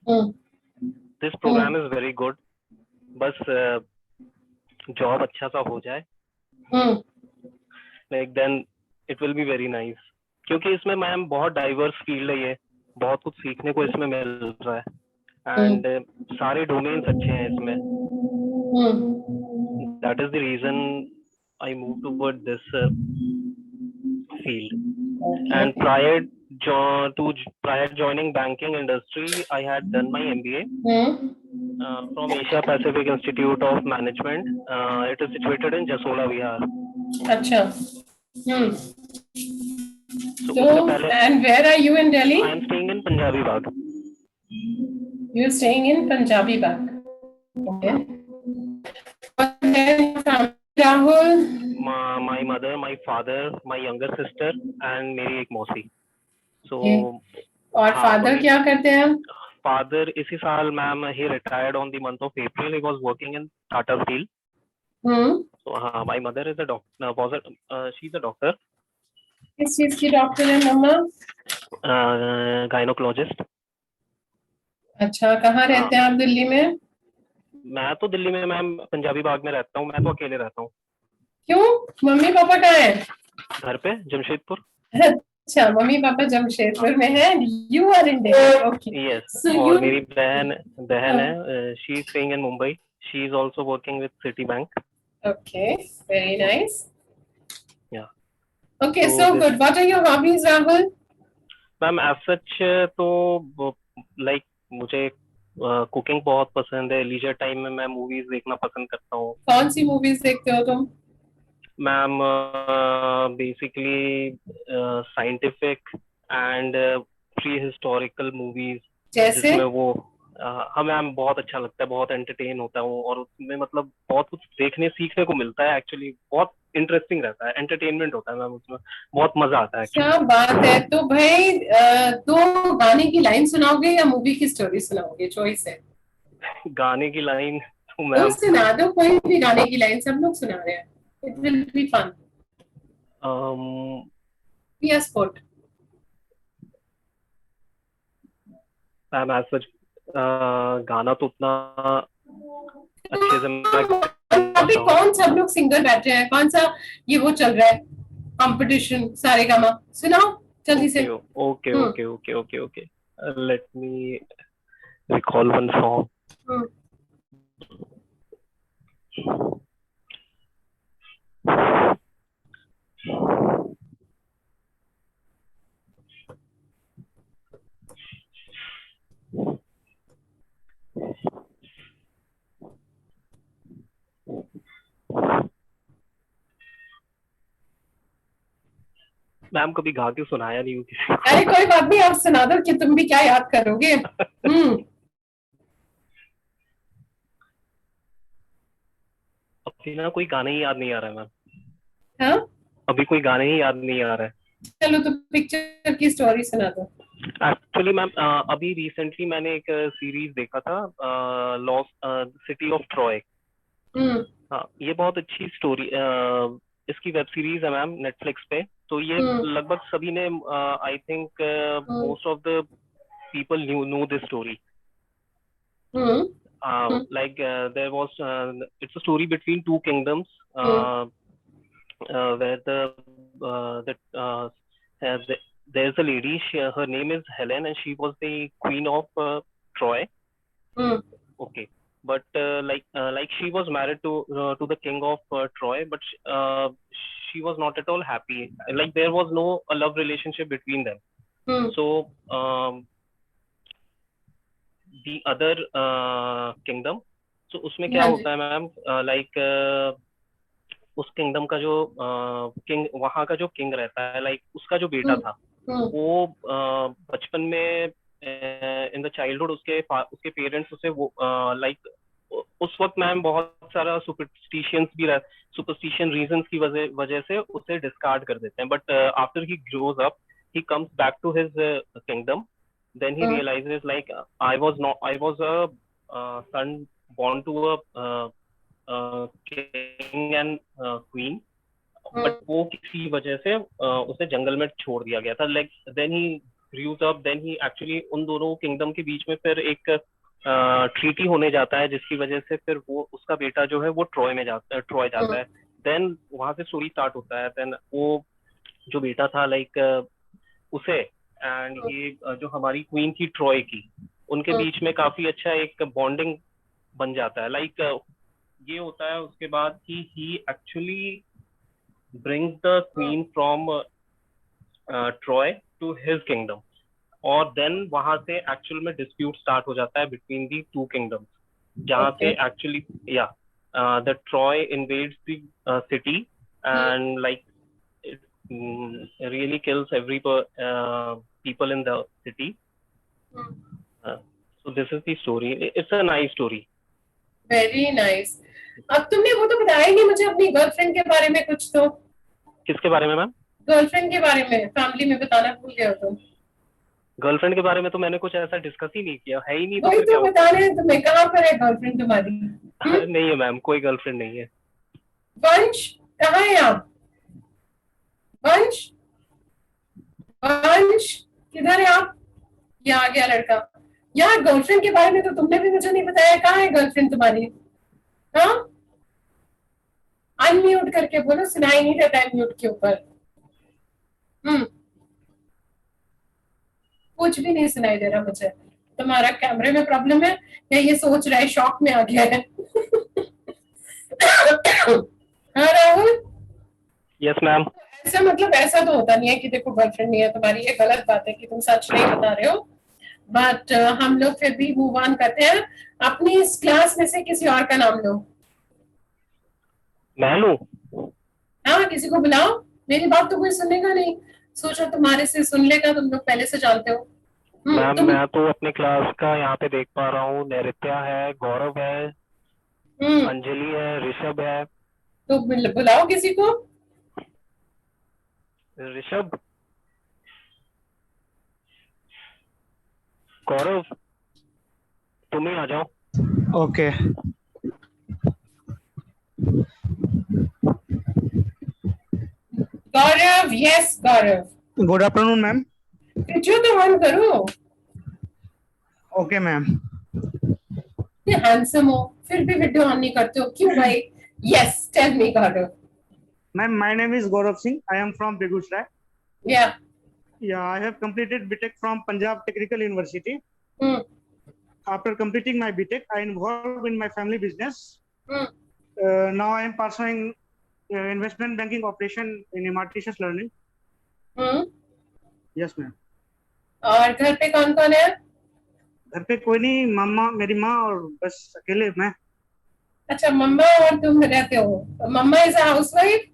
S9: this program is very good. बस job अच्छा सा हो जाए, like then it will be very nice. क्योंकि इसमें ma'am बहुत diverse field है, ये बहुत कुछ सीखने को इसमें मिल रहा है एंड सारे डोमेन्स अच्छे हैं इसमें। That is the reason I moved toward this field. And prior joining banking industry, I had done my MBA from Asia Pacific Institute of Management. It is situated in Jasola, Bihar.
S1: अच्छा। So, and where are you in Delhi?
S9: I am staying in Punjabi Bagh.
S1: You're staying in Punjabi Bagh. Okay. Rahul,
S9: My mother, my father, my younger sister, and मेरी एक मौसी. So
S1: और father क्या करते हैं?
S9: Father इसी साल ma'am he retired on the month of April. He was working in Tata Steel. So my mother is a doctor. She's a doctor.
S1: किस चीज की डॉक्टर है मम्मा?
S9: Gynecologist.
S1: अच्छा, कहाँ रहते हैं आप दिल्ली में?
S9: मैं तो दिल्ली में मैम पंजाबी बाग में रहता हूँ। मैं तो अकेले रहता हूँ।
S1: क्यों? मम्मी पापा कहाँ हैं?
S9: घर पे जमशेदपुर।
S1: अच्छा, मम्मी पापा जमशेदपुर में हैं, you are in Delhi. Okay.
S9: Yes. और मेरी बहन है, she is staying in Mumbai. She is also working with Citi Bank.
S1: Okay, very nice.
S9: Yeah
S1: okay, so good. What are your hobbies Rahul?
S9: Ma'am as such तो like मुझे cooking बहुत पसंद है। Leisure time में मैं मूवीज देखना पसंद करता हूँ।
S1: कौन सी मूवीज देखते हो तुम?
S9: Ma'am basically scientific and pre historical movies,
S1: जैसे
S9: जिसमें वो हमें मैम बहुत अच्छा लगता है, बहुत एंटरटेन होता हूँ और उसमें मतलब बहुत कुछ देखने सीखने को मिलता है। एक्चुअली बहुत इंटरेस्टिंग रहता है, एंटरटेनमेंट होता है मैम, उसमें बहुत मजा आता है।
S1: क्या बात है। तो भाई दो गाने की लाइन सुनाओगे या मूवी की स्टोरी सुनाओगे? चॉइस है।
S9: गाने की लाइन तो मैम
S1: सुना दो, कोई भी गाने की लाइन, सब लोग सुना रहे हैं। It will be fun. Be a sport.
S9: Ma'am as such गाना तो उतना अच्छे से
S1: अभी कौन सब लोग सिंगर बैठे हैं? कौन सा ये वो चल रहा है कंपटीशन? सारेगामा सुनाओ जल्दी से।
S9: Okay okay okay okay okay, let me recall one song. Ma'am कभी गा के सुनाया नहीं हूँ किसी।
S1: अरे कोई बात नहीं, आप सुना दो कि तुम भी क्या याद करोगे।
S9: अभी ना कोई गाना ही याद नहीं आ रहा है मैम।
S1: हाँ? अभी
S9: कोई गाना ही याद नहीं आ रहा है।
S1: चलो तो पिक्चर की स्टोरी सुना दो।
S9: एक्चुअली मैम अभी रिसेंटली मैंने एक सीरीज देखा था, लॉस्ट सिटी ऑफ ट्रॉय। हाँ, ये बहुत अच्छी स्टोरी, इसकी वेब सीरीज है मैम नेटफ्लिक्स पे। तो ये लगभग सभी ने, I think most of the people know this story. Like there was it's a story between two kingdoms, where there's a lady, her name is Helen, and she was the queen of Troy. Okay, but like she was married to the king of Troy, but she was not at all happy. Like there was no love relationship between them. So the other kingdom. तो उसमें क्या होता है ma'am, like उस kingdom का जो king, वहाँ का जो किंग रहता है, लाइक उसका जो बेटा था वो बचपन में इन द चाइल्डहुड उसके पेरेंट्स उसे वो लाइक उस वक्त मैम बहुत सारा सुपरस्टिशन रीजंस की वजह से उसे डिस्कार्ड कर देते हैं। But after he grows up, he comes back to his kingdom, then he realizes like I was a son born to a king and queen, but वो किसी वजह से उसे जंगल में छोड़ दिया गया था। Like then he grows up, then he actually उन दोनों किंगडम के बीच में फिर एक ट्रीटी होने जाता है, जिसकी वजह से फिर वो उसका बेटा जो है वो ट्रॉय जाता है। देन वहां से स्टोरी स्टार्ट होता है। देन वो जो बेटा था लाइक उसे एंड ये जो हमारी क्वीन थी ट्रॉय की, उनके बीच में काफी अच्छा एक बॉन्डिंग बन जाता है। लाइक ये होता है उसके बाद कि he actually brings the queen from Troy to his kingdom, और देन वहां से एक्चुअल में डिस्प्यूट स्टार्ट हो जाता है बिटवीन दी टू किंगडम्स, जहाँ से actually the Troy invades the city and like really kills every people in the city. So this is the story. It's a nice story.
S1: Very nice. अब तुमने वो तो बताया नहीं मुझे अपनी गर्लफ्रेंड के बारे में कुछ। तो
S9: किसके बारे में मैम?
S1: गर्लफ्रेंड के बारे में, फैमिली में बताना भूल गए हो तुम।
S9: गर्लफ्रेंड के बारे में तो मैंने कुछ ऐसा डिस्कस ही नहीं किया, है ही नहीं।
S1: वही तो बता रहे हैं तुम्हें, कहाँ पर है गर्लफ्रेंड तुम्हारी?
S9: नहीं है मैम, कोई गर्लफ्रेंड नहीं है।
S1: वंश कहाँ है आप? वंश किधर है आप? ये आ गया लड़का। यार गर्लफ्रेंड के बारे में तो तुमने भी मुझे नहीं बताया, कहाँ है गर्लफ्रेंड तुम्हारी? हाँ, अनम्यूट करके बोलो, सुनाई नहीं देता है म्यूट के ऊपर। कुछ भी नहीं सुनाई दे रहा मुझे। तुम्हारा कैमरे में प्रॉब्लम है या ये सोच रहा है शॉक में आ गया है? हाँ राहुल?
S9: Yes ma'am.
S1: ऐसा मतलब ऐसा तो होता नहीं है कि देखो गर्लफ्रेंड नहीं है तुम्हारी, ये गलत बात है कि तुम सच नहीं बता रहे हो। बट हम लोग फिर भी मूव ऑन करते हैं। अपनी इस क्लास में से किसी और का नाम लो।
S9: मैं लूं?
S1: हाँ, किसी को बुलाओ, मेरी बात तो कोई सुनेगा नहीं, सोचो तुम्हारे से सुन लेगा, तुम लोग पहले से जानते हो।
S9: मैम मैं तो अपने क्लास का यहाँ पे देख पा रहा हूँ, नैरित्या है, गौरव है, अंजलि है, ऋषभ है।
S1: तो बुलाओ किसी को।
S9: ऋषभ, गौरव, तुम ही आ जाओ।
S10: Okay.
S1: Gaurav, yes Gaurav.
S10: Good afternoon ma'am.
S1: Video तो ऑन करो।
S10: Okay ma'am.
S1: हैंडसम हो फिर भी वीडियो ऑन नहीं करते हो, क्यों भाई? Yes, tell me Gaurav.
S10: Ma'am, my name is Gaurav Singh. I am from Begusarai.
S1: Yeah.
S10: Yeah, I have completed BTech from Punjab Technical University. After completing my BTech, I involved in my family business. Now I am pursuing investment banking operation in Mauritius learning. Yes, ma'am.
S1: और घर पे कौन कौन है?
S10: घर पे कोई नहीं, मम्मा, मेरी माँ और बस अकेले मैं।
S1: अच्छा, मम्मा और तुम रहते हो। Mamma is a housewife?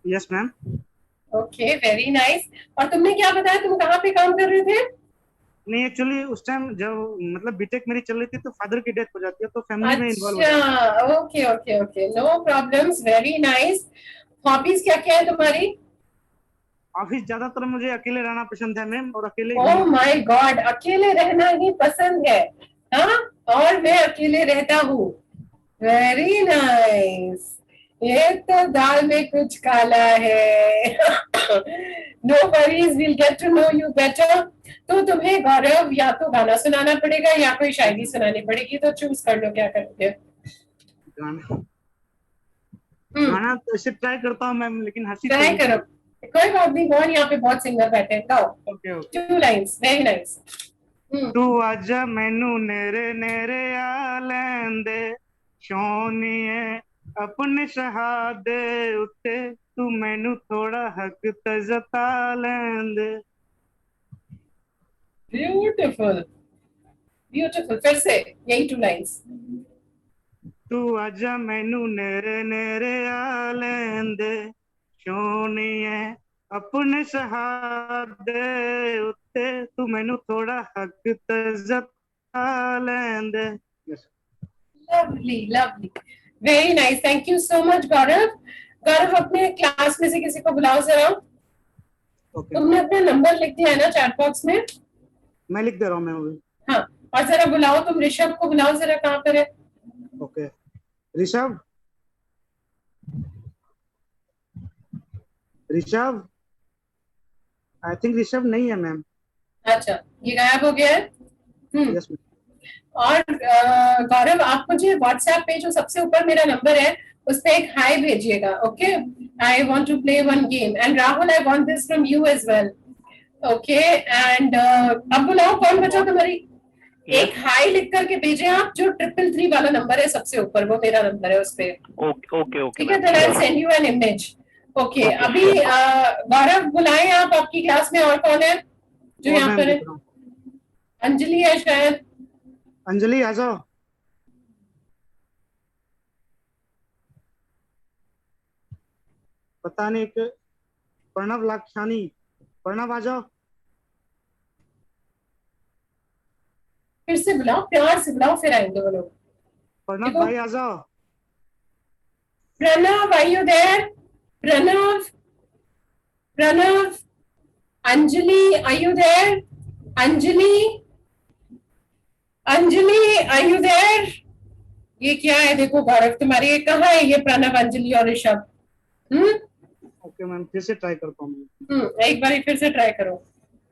S10: Yes ma'am.
S1: Okay, very nice. और तुमने क्या बताया, तुम कहाँ पे काम कर रहे थे?
S10: नहीं, एक्चुअली उस टाइम जब मतलब बीटेक मेरी चल रही थी तो फादर की डेथ हो जाती है, तो फैमिली में इन्वॉल्व हो
S1: जाती है। Okay okay okay, no problems, very nice. Hobbies क्या क्या है तुम्हारी?
S10: हॉबीज ज्यादातर मुझे अकेले रहना पसंद है मैम, और अकेले।
S1: ओह माय गॉड, अकेले रहना ही पसंद है? हाँ, और मैं अकेले रहता हूँ। Very nice. ये तो दाल में कुछ काला है। No worries, we'll get to know you better. तो तुम्हें गौरव या तो गाना सुनाना पड़ेगा या कोई शायरी सुनानी पड़ेगी, तो चूज कर लो क्या करोगे।
S10: गाना तो ऐसे ट्राई करता हूँ मैम, लेकिन हंसी
S1: ट्राई करो, कोई बात नहीं, बहुत यहाँ पे बहुत सिंगर बैठे हैं, गाओ।
S10: Okay okay.
S1: 2 lines, very nice.
S10: तू आजा मैनू नेरे नेरे आ लेंदे सोनिए, अपने शहादे उत्ते तू मैनू थोड़ा हक ते जता लेंदे।
S1: ब्यूटीफुल ब्यूटीफुल, फिर से यही 2 लाइंस।
S10: तू आजा मैनू नेरे नेरे आ लेंदे सोनिए अपने शहादे उत्ते तू मैनू थोड़ा हक तजता लेंदे।
S1: Lovely lovely, very nice, thank you so much Gaurav. Gaurav अपने क्लास में से किसी को बुलाओ जरा। तुमने अपना नंबर लिख दिया है ना चैट बॉक्स में?
S10: मैं लिख दे रहा हूँ मैं अभी।
S1: हाँ, और जरा बुलाओ, तुम ऋषभ को बुलाओ जरा, कहाँ पर है?
S10: Okay, Rishabh Rishabh I think Rishabh नहीं है मैम।
S1: अच्छा, ये गायब हो गया है।
S10: Yes ma'am.
S1: और गौरव, आप मुझे व्हाट्सएप पे जो सबसे ऊपर मेरा नंबर है उस पे एक हाई भेजिएगा। Okay, I want to play one game and Rahul I want this from you as well. Okay, and अब बुलाओ, कौन बचा तुम्हारी? एक हाई लिख करके भेजे आप, जो 333 वाला नंबर है सबसे ऊपर, वो मेरा नंबर है उस पे।
S9: ओके ओके ओके,
S1: ठीक है, then I'll send you an image. Okay, अभी गौरव बुलाएं आप, आपकी क्लास में और कौन है जो यहाँ पर है? अंजलि है शायद।
S10: अंजलि आ जाओ। पता नहीं, एक प्रणव लाक्षानी, प्रणव आ जाओ।
S1: फिर से बुलाओ, प्यार से बुलाओ, फिर आएंगे वो लोग।
S10: प्रणव भाई आ जाओ।
S1: Pranav, are you there? Pranav, Pranav, Anjali, are you there? Anjali, Anjali, are you there? ये क्या है? देखो गौरव, तुम्हारी ये कहाँ है? ये प्रणव, अंजलि और ऋषभ।
S10: ओके मैम, फिर से ट्राई करता हूँ।
S1: एक बार फिर से ट्राई करो।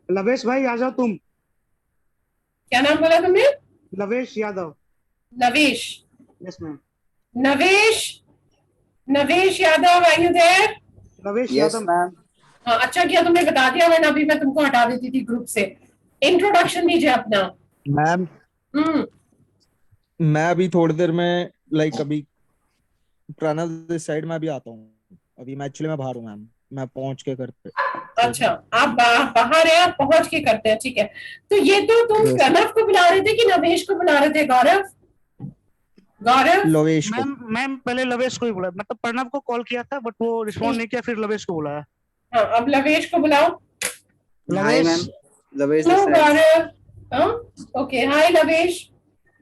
S10: लवेश भाई आ जाओ तुम।
S1: क्या नाम बोला तुमने?
S10: Lavesh Yadav.
S1: Navesh?
S10: Yes ma'am.
S1: Navesh, Navesh Yadav, are you there?
S10: नवेश यादव मैम।
S1: हाँ, अच्छा किया तुमने बता दिया, वरना अभी मैं तुमको हटा देती थी ग्रुप से। इंट्रोडक्शन दीजिए अपना।
S11: मैम मैं अभी थोड़ी देर में अभी प्रणव इस साइड में अभी आता हूँ। अभी मैं एक्चुअली मैं बाहर हूँ मैम, मैं पहुंच के करते।
S1: अच्छा, आप बाहर हैं, आप पहुंच के करते हैं, ठीक है। तो ये तो तुम प्रणव को बुला रहे थे कि नवेश को बुला रहे थे? गौरव, गौरव,
S11: लवेश को।
S10: मैम पहले लवेश को ही बुलाया, मतलब प्रणव को कॉल किया था बट वो रिस्पॉन्ड नहीं किया, फिर लवेश को बुलाया।
S1: हाँ, अब लवेश को बुलाओ।
S10: लवेश,
S11: लवेश
S1: Hello, Gaurav. Okay, hi Lavesh.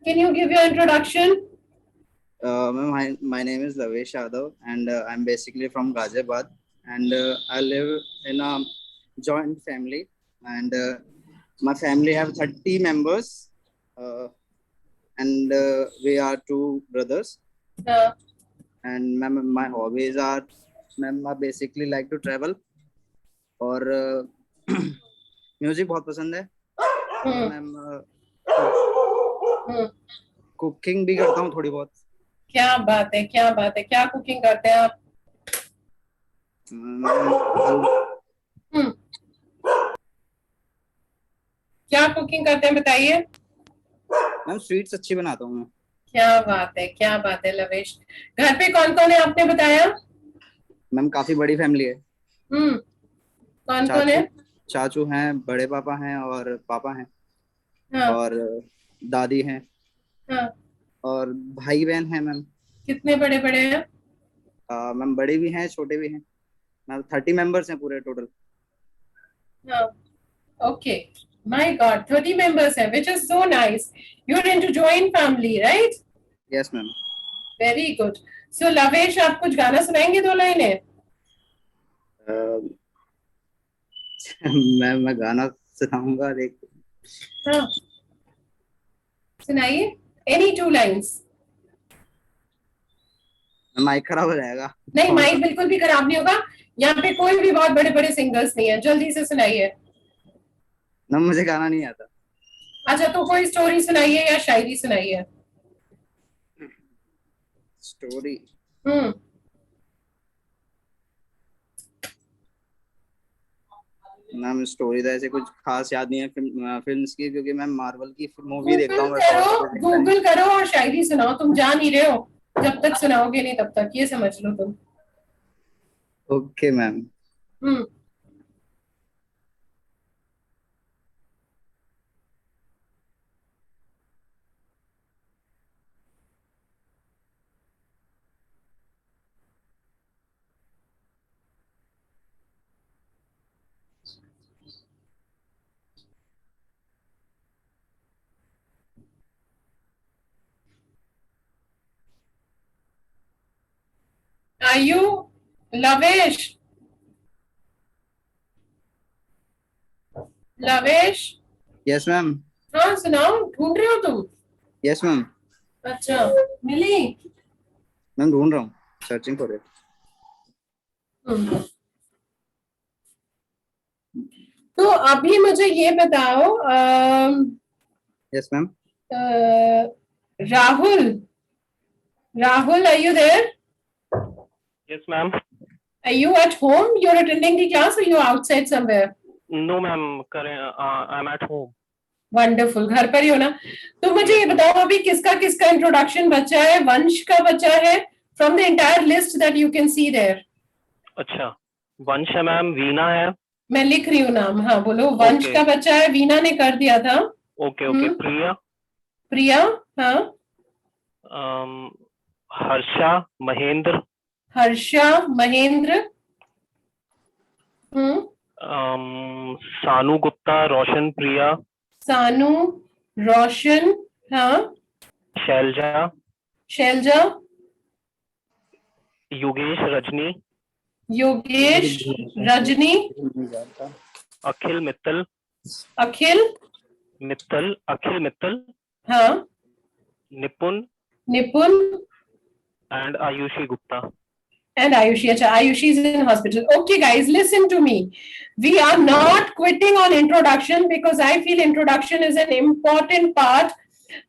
S1: Can you give your introduction?
S12: My name is Lavesh Yadav and I'm basically from Ghaziabad and I live in a joint family and my family have 30 members and we are 2 brothers. And my hobbies are, I basically like to travel और music बहुत पसंद है। Ma'am cooking भी करता हूँ थोड़ी बहुत।
S1: क्या बात है, क्या बात है, क्या कुकिंग करते हैं आप? क्या कुकिंग करते हैं बताइए।
S12: मैम स्वीट्स अच्छी बनाता हूँ मैं।
S1: क्या बात है, क्या बात है लवेश। घर पे कौन कौन है आपने बताया?
S12: मैम काफी बड़ी फैमिली है।
S1: कौन कौन है?
S12: चाचू हैं, बड़े पापा हैं और पापा हैं।
S1: हाँ।
S12: और दादी हैं।
S1: हाँ।
S12: और भाई बहन हैं मैम।
S1: कितने बड़े बड़े हैं?
S12: मैम बड़े भी हैं छोटे भी हैं। मैम 30 मेंबर्स हैं पूरे टोटल।
S1: हाँ, ओके, माय गॉड 30 मेंबर्स हैं, which is so nice. You're into joint family, right?
S12: Yes ma'am.
S1: Very good. So लवेश, आप कुछ गाना सुनाएंगे 2 लाइनें?
S12: मैं गाना सुनाऊंगा।
S1: हाँ, सुनाइए, any 2 lines.
S12: माइक खराब हो जाएगा।
S1: नहीं, माइक बिल्कुल भी खराब नहीं होगा, यहाँ पे कोई भी बहुत बड़े बड़े सिंगर्स नहीं है, जल्दी से सुनाइए
S12: ना, मुझे गाना नहीं आता।
S1: अच्छा, तो कोई स्टोरी सुनाइए या शायरी सुनाइए।
S12: स्टोरी? मैम स्टोरी तो ऐसे कुछ खास याद नहीं है फिल्म्स की, क्योंकि मैं मार्वल की मूवी देखता हूँ।
S1: गूगल करो और शायरी सुनाओ, तुम जा नहीं रहे हो, जब तक सुनाओगे नहीं तब तक, ये समझ लो तुम।
S12: Okay ma'am.
S1: Are you Lavesh? Lavesh?
S12: Yes, ma'am.
S1: हाँ सुनाओ, ढूंढ रहे हो तुम?
S12: Yes, ma'am.
S1: अच्छा, मिली?
S12: मैं ढूंढ रहा हूँ. Searching for it.
S1: तो अभी मुझे ये बताओ,
S12: Yes, ma'am.
S1: Rahul, are you there?
S9: Yes, ma'am.
S1: Are you at home? You're attending the class or you're outside somewhere?
S9: No, ma'am. I'm at home.
S1: Wonderful, घर पर ही हो ना? तो मुझे ये बताओ अभी किसका किसका इंट्रोडक्शन बचा है? वंश का बचा है from the entire list that you can see there.
S9: अच्छा, वंश है मैम, वीना है.
S1: मैं लिख रही हूँ नाम. हाँ बोलो. वंश का बचा है, वीना ने कर दिया था.
S9: ओके.
S1: प्रिया. हाँ.
S9: हर्षा महेंद्र. सानू गुप्ता, रोशन प्रिया. सानू, रोशन. हाँ. शैलजा. योगेश रजनी. अखिल मित्तल.
S1: हाँ.
S9: निपुन. and Ayushi Gupta.
S1: And Ayushi, Ayushi is in hospital. Okay, guys, listen to me. We are not quitting on introduction because I feel introduction is an important part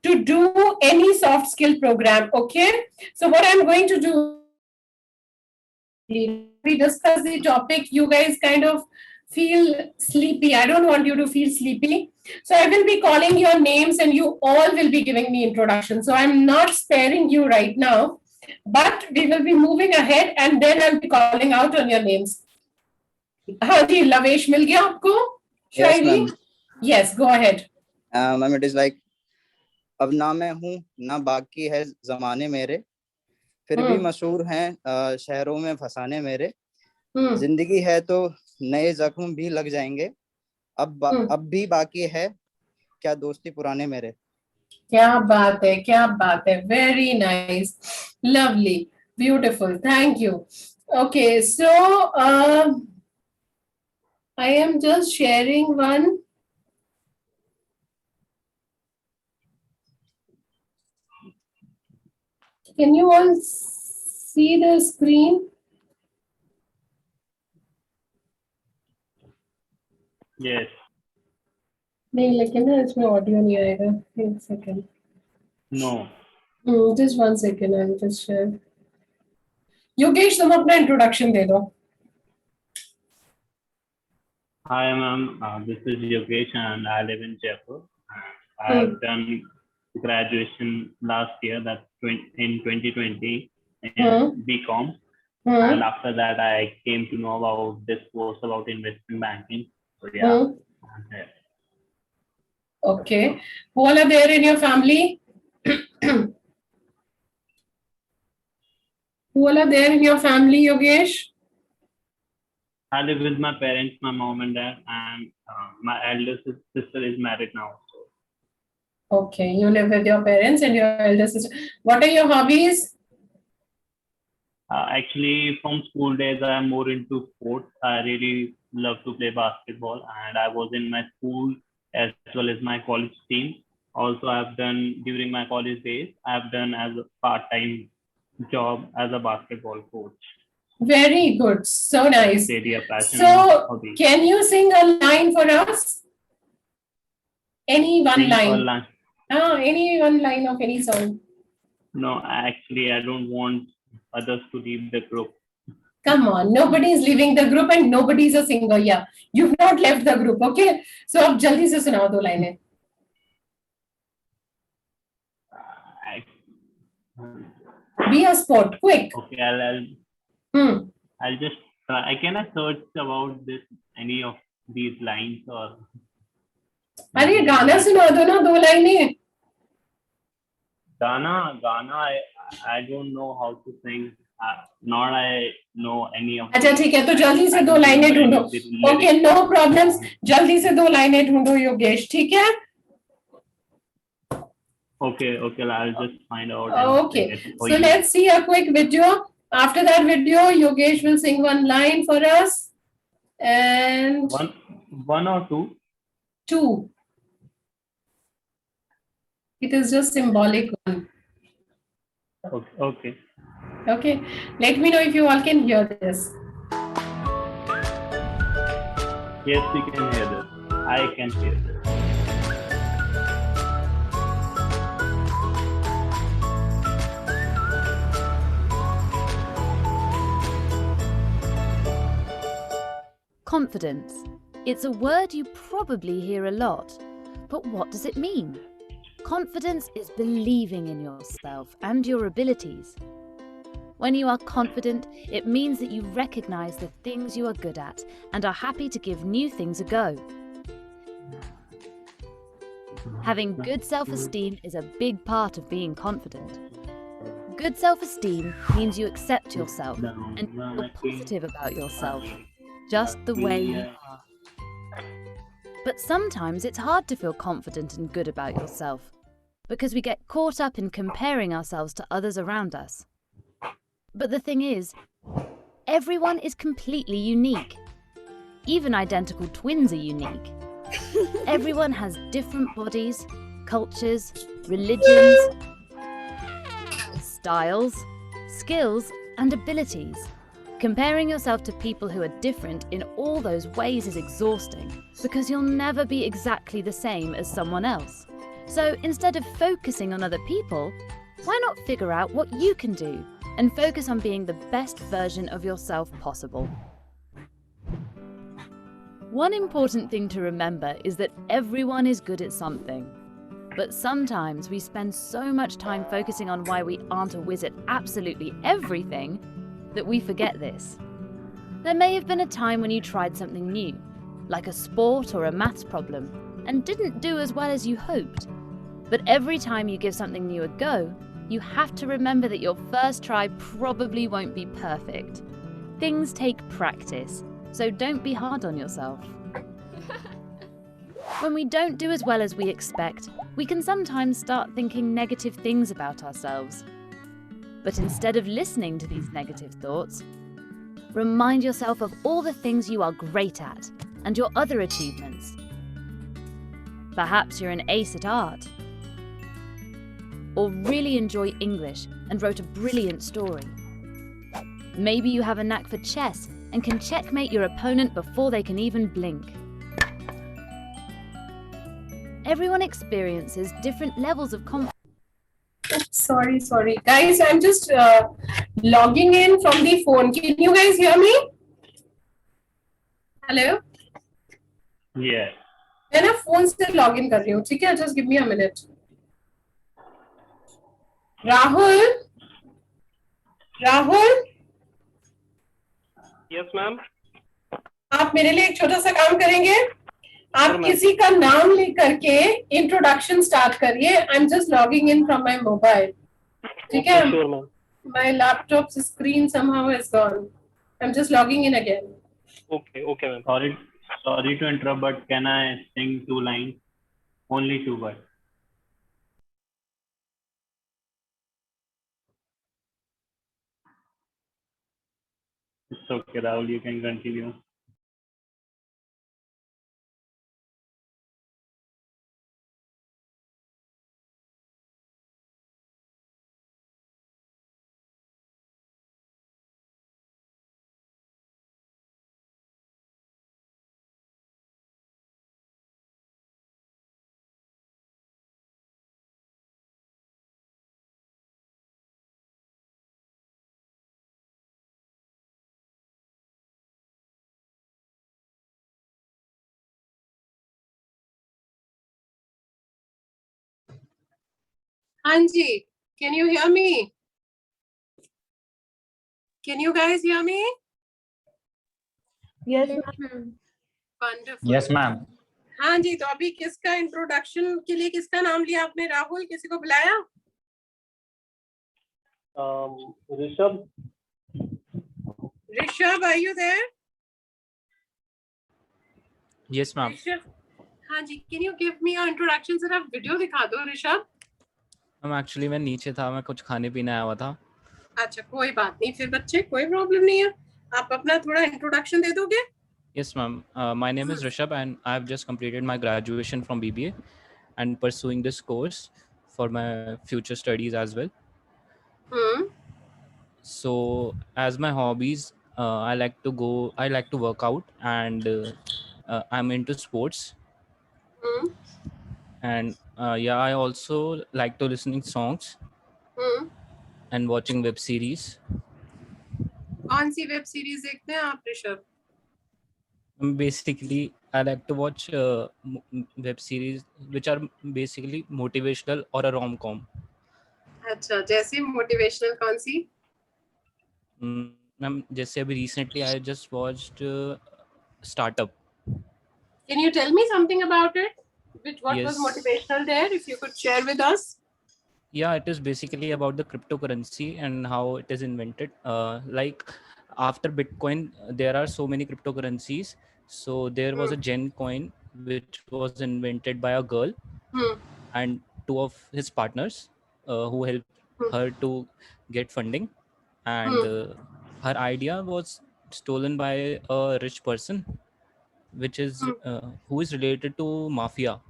S1: to do any soft skill program. Okay, so what I'm going to do, we discuss the topic. You guys kind of feel sleepy. I don't want you to feel sleepy. So I will be calling your names and you all will be giving me introduction. So I'm not sparing you right now. But we will be moving ahead and then I'll be calling out on your names. हाँ जी, लवेश मिल गया आपको? शायरी? Yes, go ahead.
S12: Ma'am, it is like, अब ना मैं हूँ ना बाकी है जमाने मेरे, फिर भी मशहूर हैं शहरों में फसाने मेरे, जिंदगी है तो नए जख्म भी लग जाएंगे, अब भी बाकी है क्या दोस्ती पुराने मेरे.
S1: क्या बात है. Very nice, lovely, beautiful. Thank you. Okay, so I am just sharing one. Can you all see the screen?
S9: Yes.
S1: नहीं, लेकिन ना इसमें ऑडियो नहीं आएगा. एक second.
S9: No.
S1: Just 1 second. I'll just share. Yogesh, तुम अपना इंट्रोडक्शन दे दो.
S13: Hi, ma'am. This is Yogesh and I live in Jaipur. I have done graduation last year, that's in 2020 in BCom. And after that, I came to know about this course about investment banking. So yeah.
S1: Okay. Who all are there in your family? Who all are there in your family, Yogesh?
S13: I live with my parents, my mom and dad, and my eldest sister is married now. So.
S1: Okay, you live with your parents and your eldest sister. What are your hobbies?
S13: Actually, from school days, I am more into sports. I really love to play basketball, and I was in my school as well as my college team. Also, I've done during my college days, I've done as a part-time job as a basketball coach.
S1: Very good. So nice. So, can you sing a line for us? Any one line? Any one line of any song?
S13: No, actually, I don't want others to leave the group.
S1: Come on, nobody is leaving the group and nobody is a singer. Yeah, you've not left the group. Okay. So, अब जल्दी से सुनाओ 2 लाइनें. Be a sport, quick.
S13: Okay, I'll just try. Can I search about this any of these lines or?
S1: अरे गाना सुना दो ना 2 लाइनें.
S13: Gana, I don't know how to sing. Not I know any of.
S1: अच्छा ठीक है, तो जल्दी से 2 लाइनें ढूंढो. Okay, no problems. जल्दी से 2 लाइनें ढूंढो योगेश, ठीक है?
S13: Okay, I'll just find out.
S1: Okay, so let's see a quick video After that video, Yogesh will sing one line for us. And
S13: one or two?
S1: Two. It is just symbolic one.
S13: Okay.
S1: Okay. Let me know if you all can hear this.
S13: Yes, we can hear this. I can hear this.
S14: Confidence. It's a word you probably hear a lot, but what does it mean? Confidence is believing in yourself and your abilities. When you are confident, it means that you recognize the things you are good at and are happy to give new things a go. Having good self-esteem is a big part of being confident. Good self-esteem means you accept yourself and feel positive about yourself, just the way you are. But sometimes it's hard to feel confident and good about yourself because we get caught up in comparing ourselves to others around us. But the thing is, everyone is completely unique. Even identical twins are unique. Everyone has different bodies, cultures, religions, styles, skills, and abilities. Comparing yourself to people who are different in all those ways is exhausting because you'll never be exactly the same as someone else. So instead of focusing on other people, why not figure out what you can do and focus on being the best version of yourself possible? One important thing to remember is that everyone is good at something. But sometimes we spend so much time focusing on why we aren't a whiz at absolutely everything that we forget this. There may have been a time when you tried something new, like a sport or a maths problem, and didn't do as well as you hoped. But every time you give something new a go, you have to remember that your first try probably won't be perfect. Things take practice, so don't be hard on yourself. When we don't do as well as we expect, we can sometimes start thinking negative things about ourselves. But instead of listening to these negative thoughts, remind yourself of all the things you are great at and your other achievements. Perhaps you're an ace at art, or really enjoy English and wrote a brilliant story. Maybe you have a knack for chess and can checkmate your opponent before they can even blink. Everyone experiences different levels of confidence.
S1: Sorry. Guys, I'm just logging in from the phone. Can you guys hear me? Hello?
S13: Yeah.
S1: मैं ना phone से log in कर रही हूँ, ठीक है? Just give me a minute. Rahul?
S9: Yes, ma'am.
S1: आप मेरे लिए एक छोटा सा काम करेंगे? आप किसी का नाम लेकर के इंट्रोडक्शन स्टार्ट करिए. I'm just logging in from my mobile. ठीक है?
S9: Sure, ma'am.
S1: My laptop's screen somehow is gone. I'm just logging in again.
S9: Okay, ma'am.
S13: Sorry to interrupt, but can I sing 2 lines? Only 2 words. It's okay, Rahul, you can continue.
S1: Anji, can you hear me? Can you guys hear me?
S5: Yes,
S1: ma'am. Wonderful.
S15: Yes, ma'am.
S1: हाँ जी, तो अभी किसका introduction के लिए किसका नाम लिया आपने? राहुल, किसी को बुलाया? Rishabh, are you there?
S15: Yes, ma'am.
S1: हाँ जी, can you give me your introduction? जरा वीडियो दिखा दो ऋषभ.
S15: मैम एक्चुअली मैं नीचे था, मैं कुछ खाने पीने आया हुआ था,
S1: अच्छा कोई बात नहीं फिर बच्चे, कोई प्रॉब्लम नहीं है, आप अपना थोड़ा इंट्रोडक्शन दे दोगे?
S15: Yes, ma'am. My name is Rishabh, and I have just completed my graduation from BBA and pursuing this course for my future studies as well. So, as my hobbies, I like to work out, and I'm into sports. And yeah, I also like to listening songs and watching web series.
S1: कौन सी web series देखते हैं आप Rishabh?
S15: Basically, I like to watch web series which are basically motivational or a rom-com.
S1: अच्छा जैसे motivational कौन सी?
S15: Ma'am जैसे अभी recently I just watched Startup.
S1: Can you tell me something about it? What was
S15: Yes.
S1: motivational there? If you could share with us.
S15: Yeah, it is basically about the cryptocurrency and how it is invented. Like after Bitcoin, there are so many cryptocurrencies. So there was a Gen coin which was invented by a girl and two of his partners who helped her to get funding. And her idea was stolen by a rich person, which is who is related to mafia.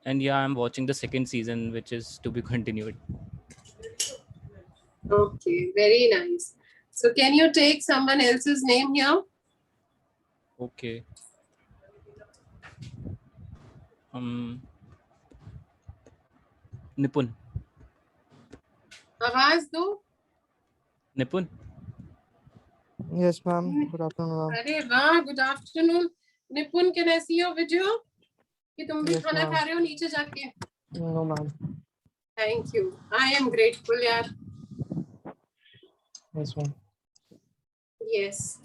S15: And yeah, I'm watching the second season, which is to be continued.
S1: Okay, very nice. So can you take someone else's name here?
S15: Okay. Nipun.
S1: आवाज दो.
S15: Nipun.
S11: Yes, ma'am. Good afternoon, ma'am.
S1: अरे वाह, good afternoon. Nipun, can I see your video? कि तुम भी
S11: Yes,
S1: खाना
S11: ma'am.
S1: खा रहे हो नीचे जाके?
S11: No, ma'am.
S1: Thank you. I am grateful, यार.
S11: Yes, ma'am.
S1: Yes.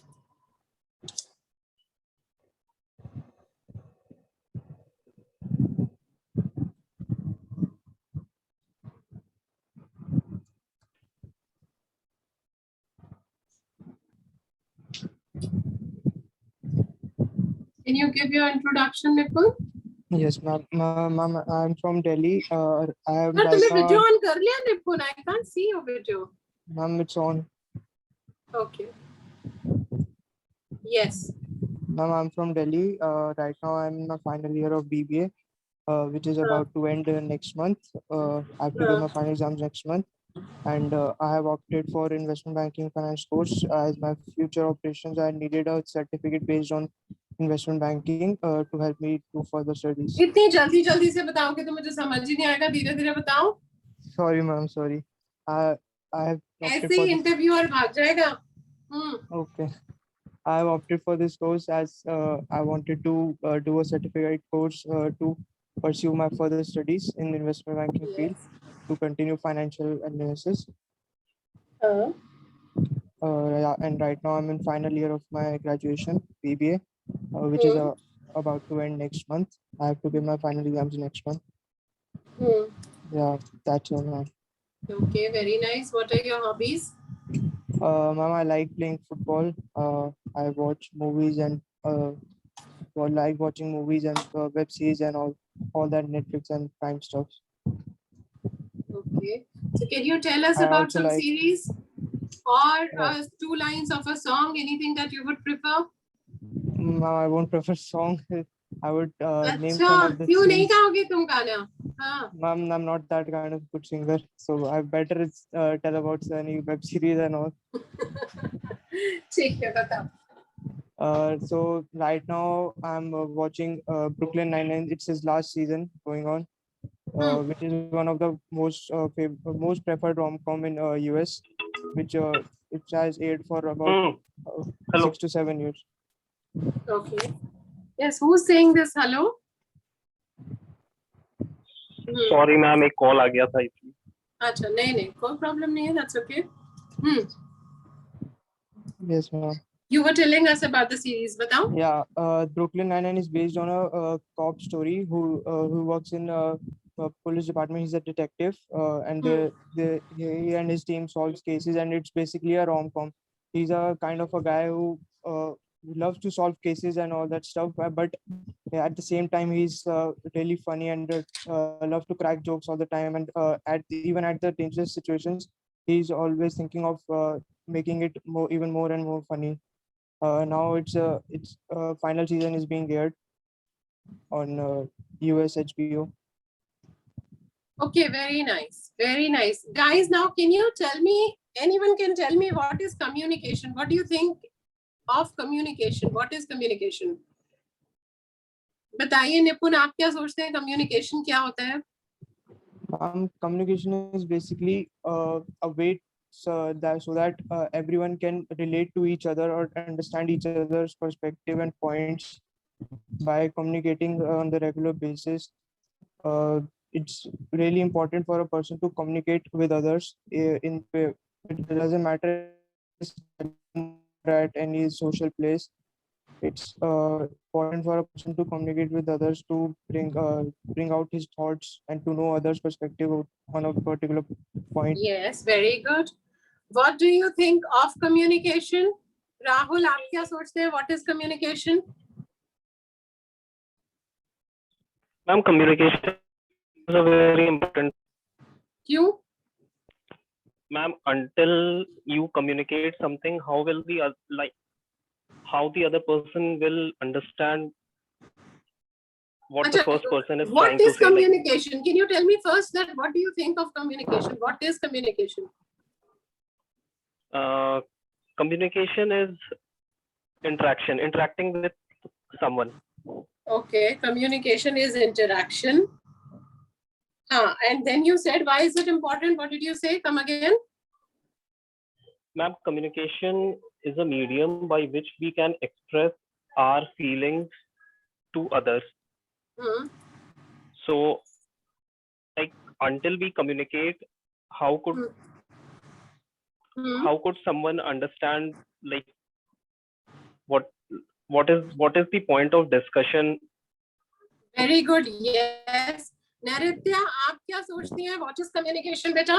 S1: Can you give your introduction, Nipun?
S11: Yes, ma'am. Ma'am, I'm from Delhi. I am
S1: But
S11: right
S1: तुमने
S11: now.
S1: video on कर लिया, Nipun? I can't see your video.
S11: Ma'am, it's on.
S1: Okay. Yes.
S11: Ma'am, I'm from Delhi. Right now, I'm in my final year of BBA, which is about to end next month. I have to give my final exams next month. And I have opted for investment banking finance course as my future operations. I needed a certificate based on investment banking to help me do further studies.
S1: इतनी जल्दी जल्दी से बताओगे तो मुझे समझ ही नहीं आएगा, धीरे धीरे बताओ.
S11: Sorry, ma'am. Sorry. I have opted
S1: ऐसे
S11: for
S1: ही
S11: this.
S1: इंटरव्यूअर भाग जाएगा.
S11: Okay. I have opted for this course as I wanted to do a certificate course to pursue my further studies in investment banking field to continue financial analysis. Yeah, and right now I'm in final year of my graduation, BBA, which is about to end next month. I have to give my final exams next month. Yeah, that's all, ma'am.
S1: Okay, very nice. What are your hobbies?
S11: Ma'am, I like playing football. I watch movies and like watching movies and web series and all that Netflix and Prime stuff.
S1: Okay. So can you tell us
S11: I
S1: about
S11: also
S1: some
S11: like-
S1: series or 2 lines of a song? Anything that you would prefer?
S11: Ma'am, I won't prefer song. I would name some
S1: अच्छा,
S11: of the
S1: क्यों नहीं
S11: scenes.
S1: गाओगे तुम गाना? हाँ.
S11: Ma'am, I'm not that kind of good singer, so I better tell about any web series and all.
S1: ठीक है, बताओ.
S11: So right now I'm watching Brooklyn Nine-Nine. It's his last season going on, which is one of the most preferred rom-com in US, which it has aired for about 6 to 7 years.
S1: Okay. Yes, who's saying this? Hello?
S9: Sorry ma'am, एक call आ गया था इसलिए.
S1: अच्छा, नहीं, कोई problem नहीं है. That's okay.
S11: Yes, ma'am.
S1: You were telling us about the series. Batao.
S11: Yeah, Brooklyn Nine-Nine is based on a cop story who works in a police department. He's a detective, and he and his team solves cases, and it's basically a rom-com. He's a kind of a guy who loves to solve cases and all that stuff, but at the same time he's really funny and loves to crack jokes all the time, and even at the dangerous situations he's always thinking of making it even more and more funny. Now it's final season is being aired on US HBO.
S1: Okay, very nice. Very nice. Guys, now can you tell me, anyone can tell me what is communication? What do you think of communication? What is communication? बताइए निपुण, आप क्या सोचते हैं communication क्या होता है?
S11: Communication is basically a way so that everyone can relate to each other or understand each other's perspective and points by communicating on the regular basis. It's really important for a person to communicate with others it doesn't matter at any social place. It's important for a person to communicate with others to bring out his thoughts and to know others' perspective on a particular point.
S1: Yes, very good. What do you think of communication? Rahul, आप क्या सोचते हैं? What is communication?
S9: Ma'am, communication is a very important.
S1: क्यों?
S9: Ma'am, until you communicate something, how will how the other person will understand what the first person is trying to say?
S1: What is communication? Can you tell me first that what do you think of communication? What is communication?
S9: Communication is interacting with someone.
S1: Okay, communication is interaction. And then you said, why is it important? What did you say? Come again.
S9: Ma'am, communication is a medium by which we can express our feelings to others. So, like, until we communicate, how could someone understand, like, what is the point of discussion?
S1: Very good. Yes. Naritya, आप क्या सोचती हैं? What is communication, beta?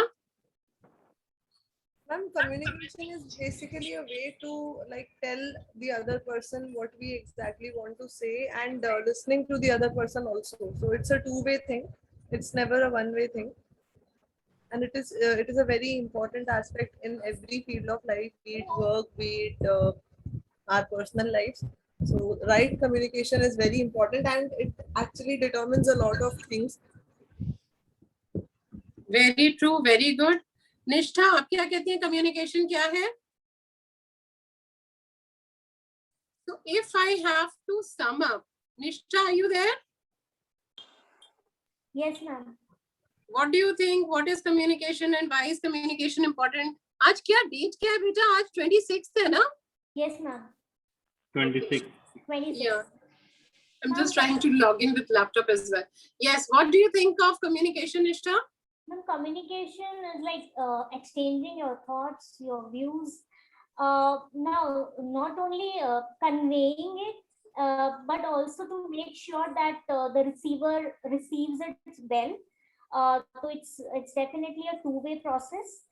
S3: Ma'am, communication is basically a way to tell the other person what we exactly want to say, and listening to the other person also. So it's a two-way thing. It's never a one-way thing, and it is a very important aspect in every field of life, be it work, be it our personal lives. So right communication is very important, and it actually determines a lot of things.
S1: Very true. Very good. निष्ठा, आप क्या कहती हैं communication क्या है? So if I have to sum up, Nishtha, are you there?
S2: Yes, ma'am.
S1: What do you think? What is communication and why is communication important? आज क्या date क्या है बेटा? आज 26th है ना?
S2: Yes, ma'am.
S13: 26.
S2: 26.
S1: Yeah. I'm just trying to log in with laptop as well. Yes. What do you think of communication, Nishtha?
S2: Communication is like exchanging your thoughts, your views. Now, not only conveying it, but also to make sure that the receiver receives it well. So it's definitely a two-way process.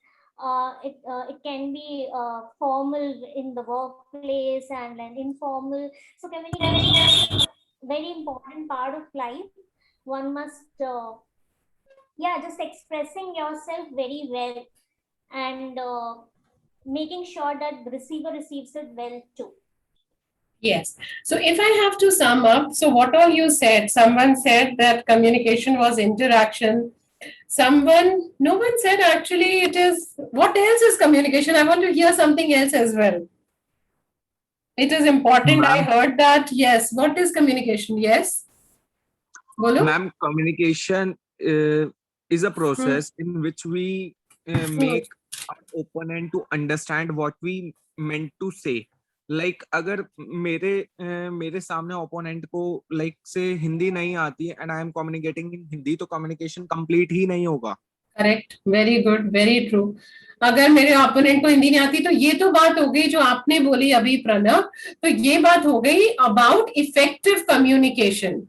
S2: It can be formal in the workplace and informal. So communication is a very important part of life. One must just expressing yourself very well and making sure that the receiver receives it well too.
S1: Yes. So if I have to sum up, so what all you said, someone said that communication was interaction. No one said actually it is, what else is communication? I want to hear something else as well. It is important. I heard that. Yes. What is communication? Yes. Bolo?
S16: Ma'am, communication is a process in which we make our opponent to understand what we meant to say. Like अगर मेरे सामने opponent को से हिंदी नहीं आती है and I am communicating in Hindi, तो communication complete ही नहीं होगा.
S1: Correct, very good, very true. अगर मेरे ओपोनेंट को हिंदी नहीं आती, तो ये तो बात हो गई जो आपने बोली अभी प्रणव, तो ये बात हो गई अबाउट इफेक्टिव कम्युनिकेशन,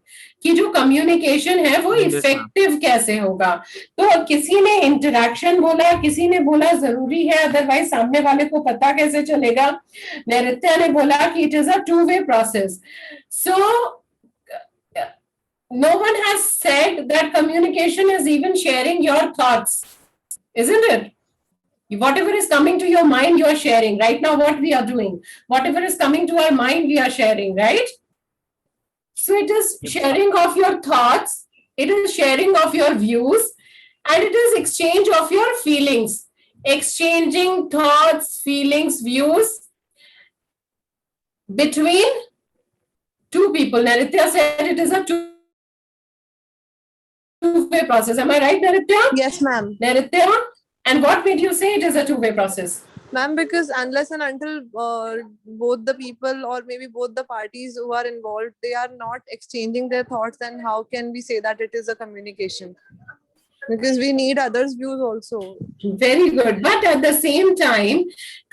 S1: कि जो कम्युनिकेशन है वो इफेक्टिव कैसे होगा। तो किसी ने इंटरेक्शन बोला, किसी ने बोला जरूरी है, अदरवाइज सामने वाले को पता कैसे चलेगा। नैऋत्या ने बोला कि it is a two way process. So no one has said that communication is even sharing your thoughts, isn't it? Whatever is coming to your mind, you are sharing. Right now, what we are doing, whatever is coming to our mind, we are sharing, right? So it is sharing of your thoughts, it is sharing of your views, and it is exchange of your feelings. Exchanging thoughts, feelings, views between two people. Naritya said it is a two-way process. Am I right, Naritya?
S3: Yes, ma'am.
S1: Naritya, and what made you say it is a two-way process?
S3: Ma'am, because unless and until both the people or maybe both the parties who are involved, they are not exchanging their thoughts, then how can we say that it is a communication? Because we need others' views also.
S1: Very good. But at the same time,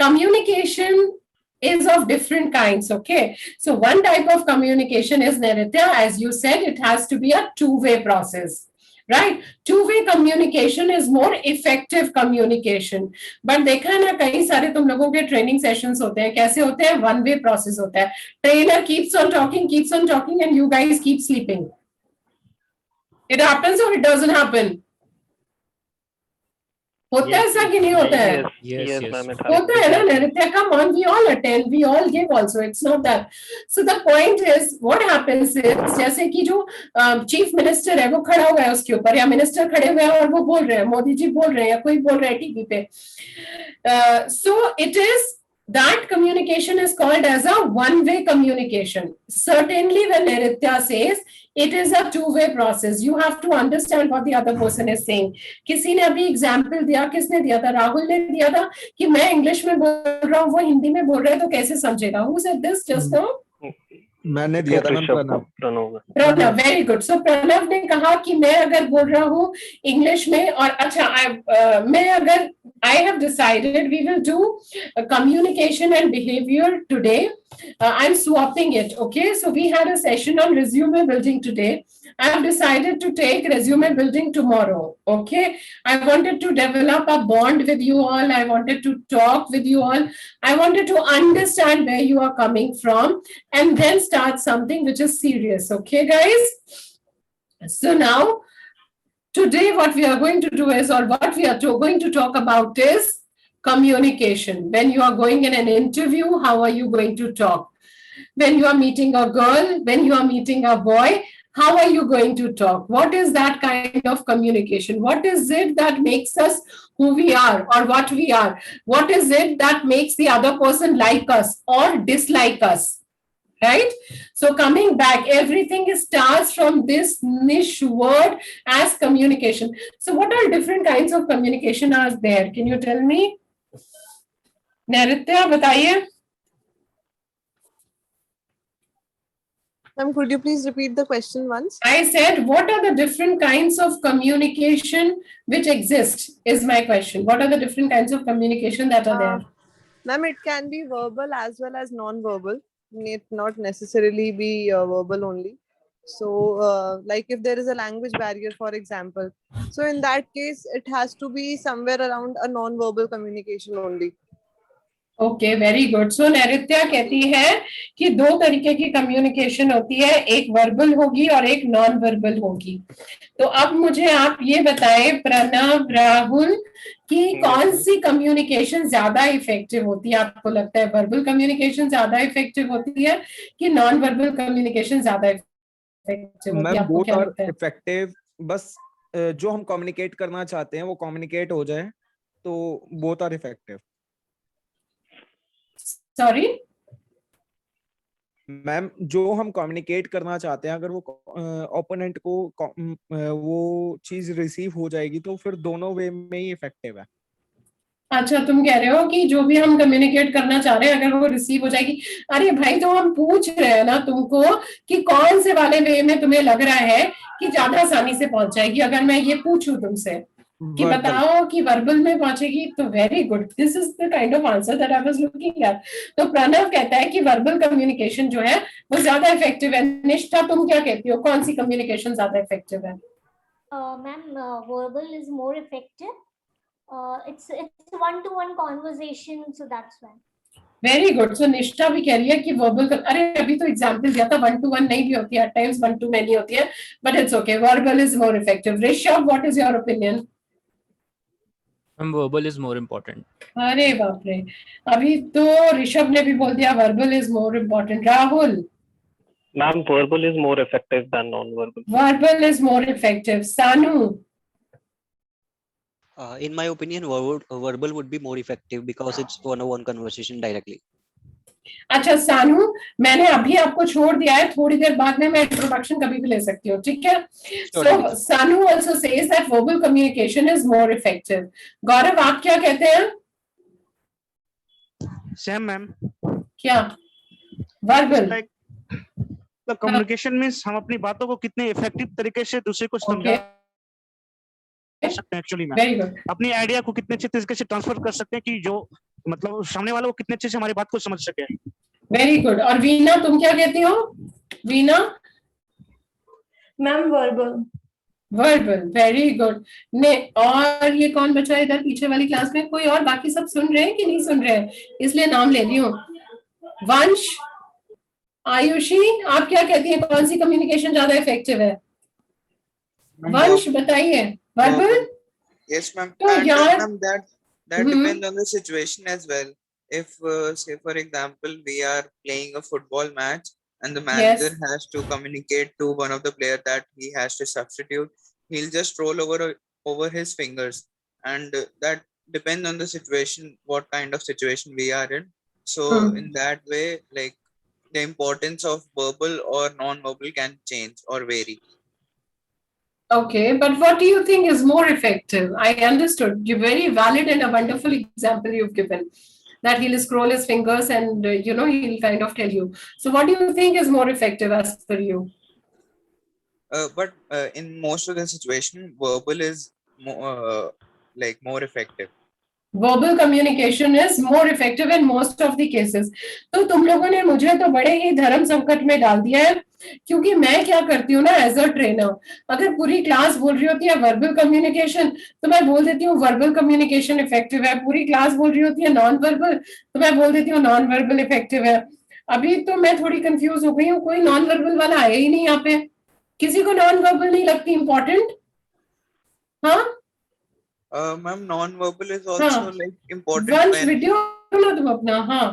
S1: communication is of different kinds, okay? So one type of communication is, Naritya, as you said, it has to be a two-way process. Right? Two-way communication is more effective communication. But देखा है ना, कई सारे तुम लोगों के training sessions होते हैं, कैसे होते हैं? वन वे प्रोसेस होता है। Trainer keeps on talking and you guys keep sleeping. It happens or it doesn't happen? होता है ऐसा कि नहीं होता है? होता है ना नृत्य? Come on, we all attend, we all give also. It's not that. So the point is, what happens is, जैसे कि जो चीफ मिनिस्टर है वो खड़ा हुआ है उसके ऊपर, या मिनिस्टर खड़े हुए हैं और वो बोल रहे हैं, मोदी जी बोल रहे हैं या कोई बोल रहा है टीवी पे. So it is that communication is called as a one-way communication. Certainly when Naritya says it is a two-way process, you have to understand what the other person is saying. किसी ने अभी example दिया, किसने दिया था? राहुल ने दिया था कि मैं इंग्लिश में बोल रहा हूँ, वो हिंदी में बोल रहा है, तो कैसे समझेगा? Who said this just now?
S16: मैंने दिया था
S1: प्रणव, वेरी गुड. सो प्रणव ने कहा कि मैं अगर बोल रहा हूँ इंग्लिश में, और अच्छा मैं अगर I have decided we will do communication and behavior today. I'm swapping it. Okay, so we had a session on resume building today. I have decided to take resume building tomorrow. Okay, I wanted to develop a bond with you all. I wanted to talk with you all. I wanted to understand where you are coming from and then start something which is serious. Okay, guys. So now, today what we are going to do is, or what we are going to talk about is communication. When you are going in an interview, how are you going to talk? When you are meeting a girl, when you are meeting a boy, how are you going to talk? What is that kind of communication? What is it that makes us who we are or what we are? What is it that makes the other person like us or dislike us? Right? So coming back, everything starts from this niche word as communication. So what are different kinds of communication are there? Can you tell me? Naritya, बताइए.
S3: Ma'am, could you please repeat the question once?
S1: I said, what are the different kinds of communication which exist is my question. What are the different kinds of communication that are there?
S3: Ma'am, it can be verbal as well as non-verbal. It not necessarily be verbal only. So like if there is a language barrier, for example, so in that case it has to be somewhere around a non-verbal communication only.
S1: Okay, very good. So Nairitya कहती है कि दो तरीके की communication होती है, एक verbal होगी और एक नॉन वर्बल होगी. तो अब मुझे आप ये बताएं प्रणव, राहुल, कि कौन सी कम्युनिकेशन ज्यादा इफेक्टिव होती है? आपको लगता है वर्बल कम्युनिकेशन ज्यादा इफेक्टिव होती है कि नॉन वर्बल कम्युनिकेशन ज्यादा इफेक्टिव होती है? आपको क्या लगता है?
S16: इफेक्टिव, बस जो हम कम्युनिकेट करना चाहते हैं वो कम्युनिकेट हो जाए, तो both are effective.
S1: Sorry
S16: ma'am, जो हम कम्युनिकेट करना चाहते हैं अगर वो ओपोनेंट को वो चीज रिसीव हो जाएगी तो फिर दोनों वे में ही इफेक्टिव है.
S1: अच्छा, तुम कह रहे हो कि जो भी हम कम्युनिकेट करना चाह रहे हैं अगर वो रिसीव हो जाएगी. अरे भाई, तो हम पूछ रहे हैं ना तुमको कि कौन से वाले वे में तुम्हें लग रहा है कि ज्यादा आसानी से पहुंच जाएगी. अगर मैं ये पूछूं तुमसे, कि बताओ कि वर्बल में पहुंचेगी, तो very good, this is the kind of answer that I was looking at. तो प्रणव कहता है कि वर्बल कम्युनिकेशन जो है वो ज्यादा इफेक्टिव है। निष्ठा तुम क्या कहती हो, कौन सी कम्युनिकेशन ज्यादा इफेक्टिव है?
S2: Ma'am, verbal is more effective. It's one-to-one conversation, so that's why.
S1: Very good. So Nishtha भी कह रही है कि वर्बल, अरे अभी तो एग्जांपल दिया था, 1-to-1 नहीं भी होती है, एट टाइम्स 1-to-many होती है, but it's okay, verbal is more effective. Rishabh, what is your opinion?
S15: Verbal is more important.
S1: अरे बाप रे, अभी तो ऋषभ ने भी बोल दिया verbal is more important. Rahul?
S9: Ma'am, verbal is more effective than non-verbal.
S1: Verbal is more effective. Sanu?
S17: In my opinion, verbal would be more effective because it's one-on-one conversation directly.
S1: अच्छा सानू, मैंने अभी आपको छोड़ दिया है, थोड़ी देर बाद में मैं इंट्रोडक्शन कभी भी ले सकती हूँ, ठीक है? So Sanu also says that verbal communication is more effective. गौरव, आप क्या कहते हैं?
S10: Same, ma'am.
S1: क्या? Verbal.
S10: Like the communication means हम अपनी बातों को कितने इफेक्टिव तरीके से दूसरे को समझा सकते हैं एक्चुअली मैम, अपनी आइडिया को कितने अच्छे तरीके से ट्रांसफर कर सकते हैं कि जो मतलब सामने वाला वो कितने अच्छे से हमारी बात को समझ सके।
S1: Very good. और वीना, तुम क्या कहती हो? Veena?
S18: Ma'am verbal.
S1: Verbal, very good. ने और ये कौन बचा है इधर पीछे वाली क्लास में? कोई और? बाकी सब सुन रहे हैं कि नहीं सुन रहे हैं, इसलिए नाम ले रही हूँ। वंश, आयुषी, आप क्या कहती हैं, कौन सी कम्युनिकेशन ज्यादा इफेक्टिव है? वंश बताइए। वर्बल?
S4: Yes, ma'am.
S1: तो यार
S4: that depends on the situation as well. If say for example we are playing a football match and the manager has to communicate to one of the players that he has to substitute, he'll just roll over his fingers, and that depends on the situation, what kind of situation we are in. So in that way, like the importance of verbal or non-verbal can change or vary.
S1: Okay, but what do you think is more effective? I understood. You're very valid and a wonderful example you've given. That he'll scroll his fingers and he'll kind of tell you. So what do you think is more effective as per you?
S4: But in most of the situation, verbal is more effective.
S1: Verbal communication is more effective in most of the cases. तो तुम लोगों ने मुझे तो बड़े ही धर्म संकट में डाल दिया है, क्योंकि मैं क्या करती हूँ ना, एज अ ट्रेनर, अगर पूरी क्लास बोल रही होती है वर्बल कम्युनिकेशन, तो मैं बोल देती हूँ वर्बल कम्युनिकेशन इफेक्टिव है। पूरी क्लास बोल रही होती है नॉन वर्बल, तो मैं बोल देती हूँ नॉन वर्बल इफेक्टिव है। अभी तो मैं थोड़ी कंफ्यूज हो गई हूँ, कोई नॉन वर्बल वाला आया ही नहीं यहाँ पे। किसी को नॉन वर्बल नहीं लगती इम्पोर्टेंट? हाँ
S4: Ma'am, non-verbal is also like important.
S1: Once video ना तुम अपना। हाँ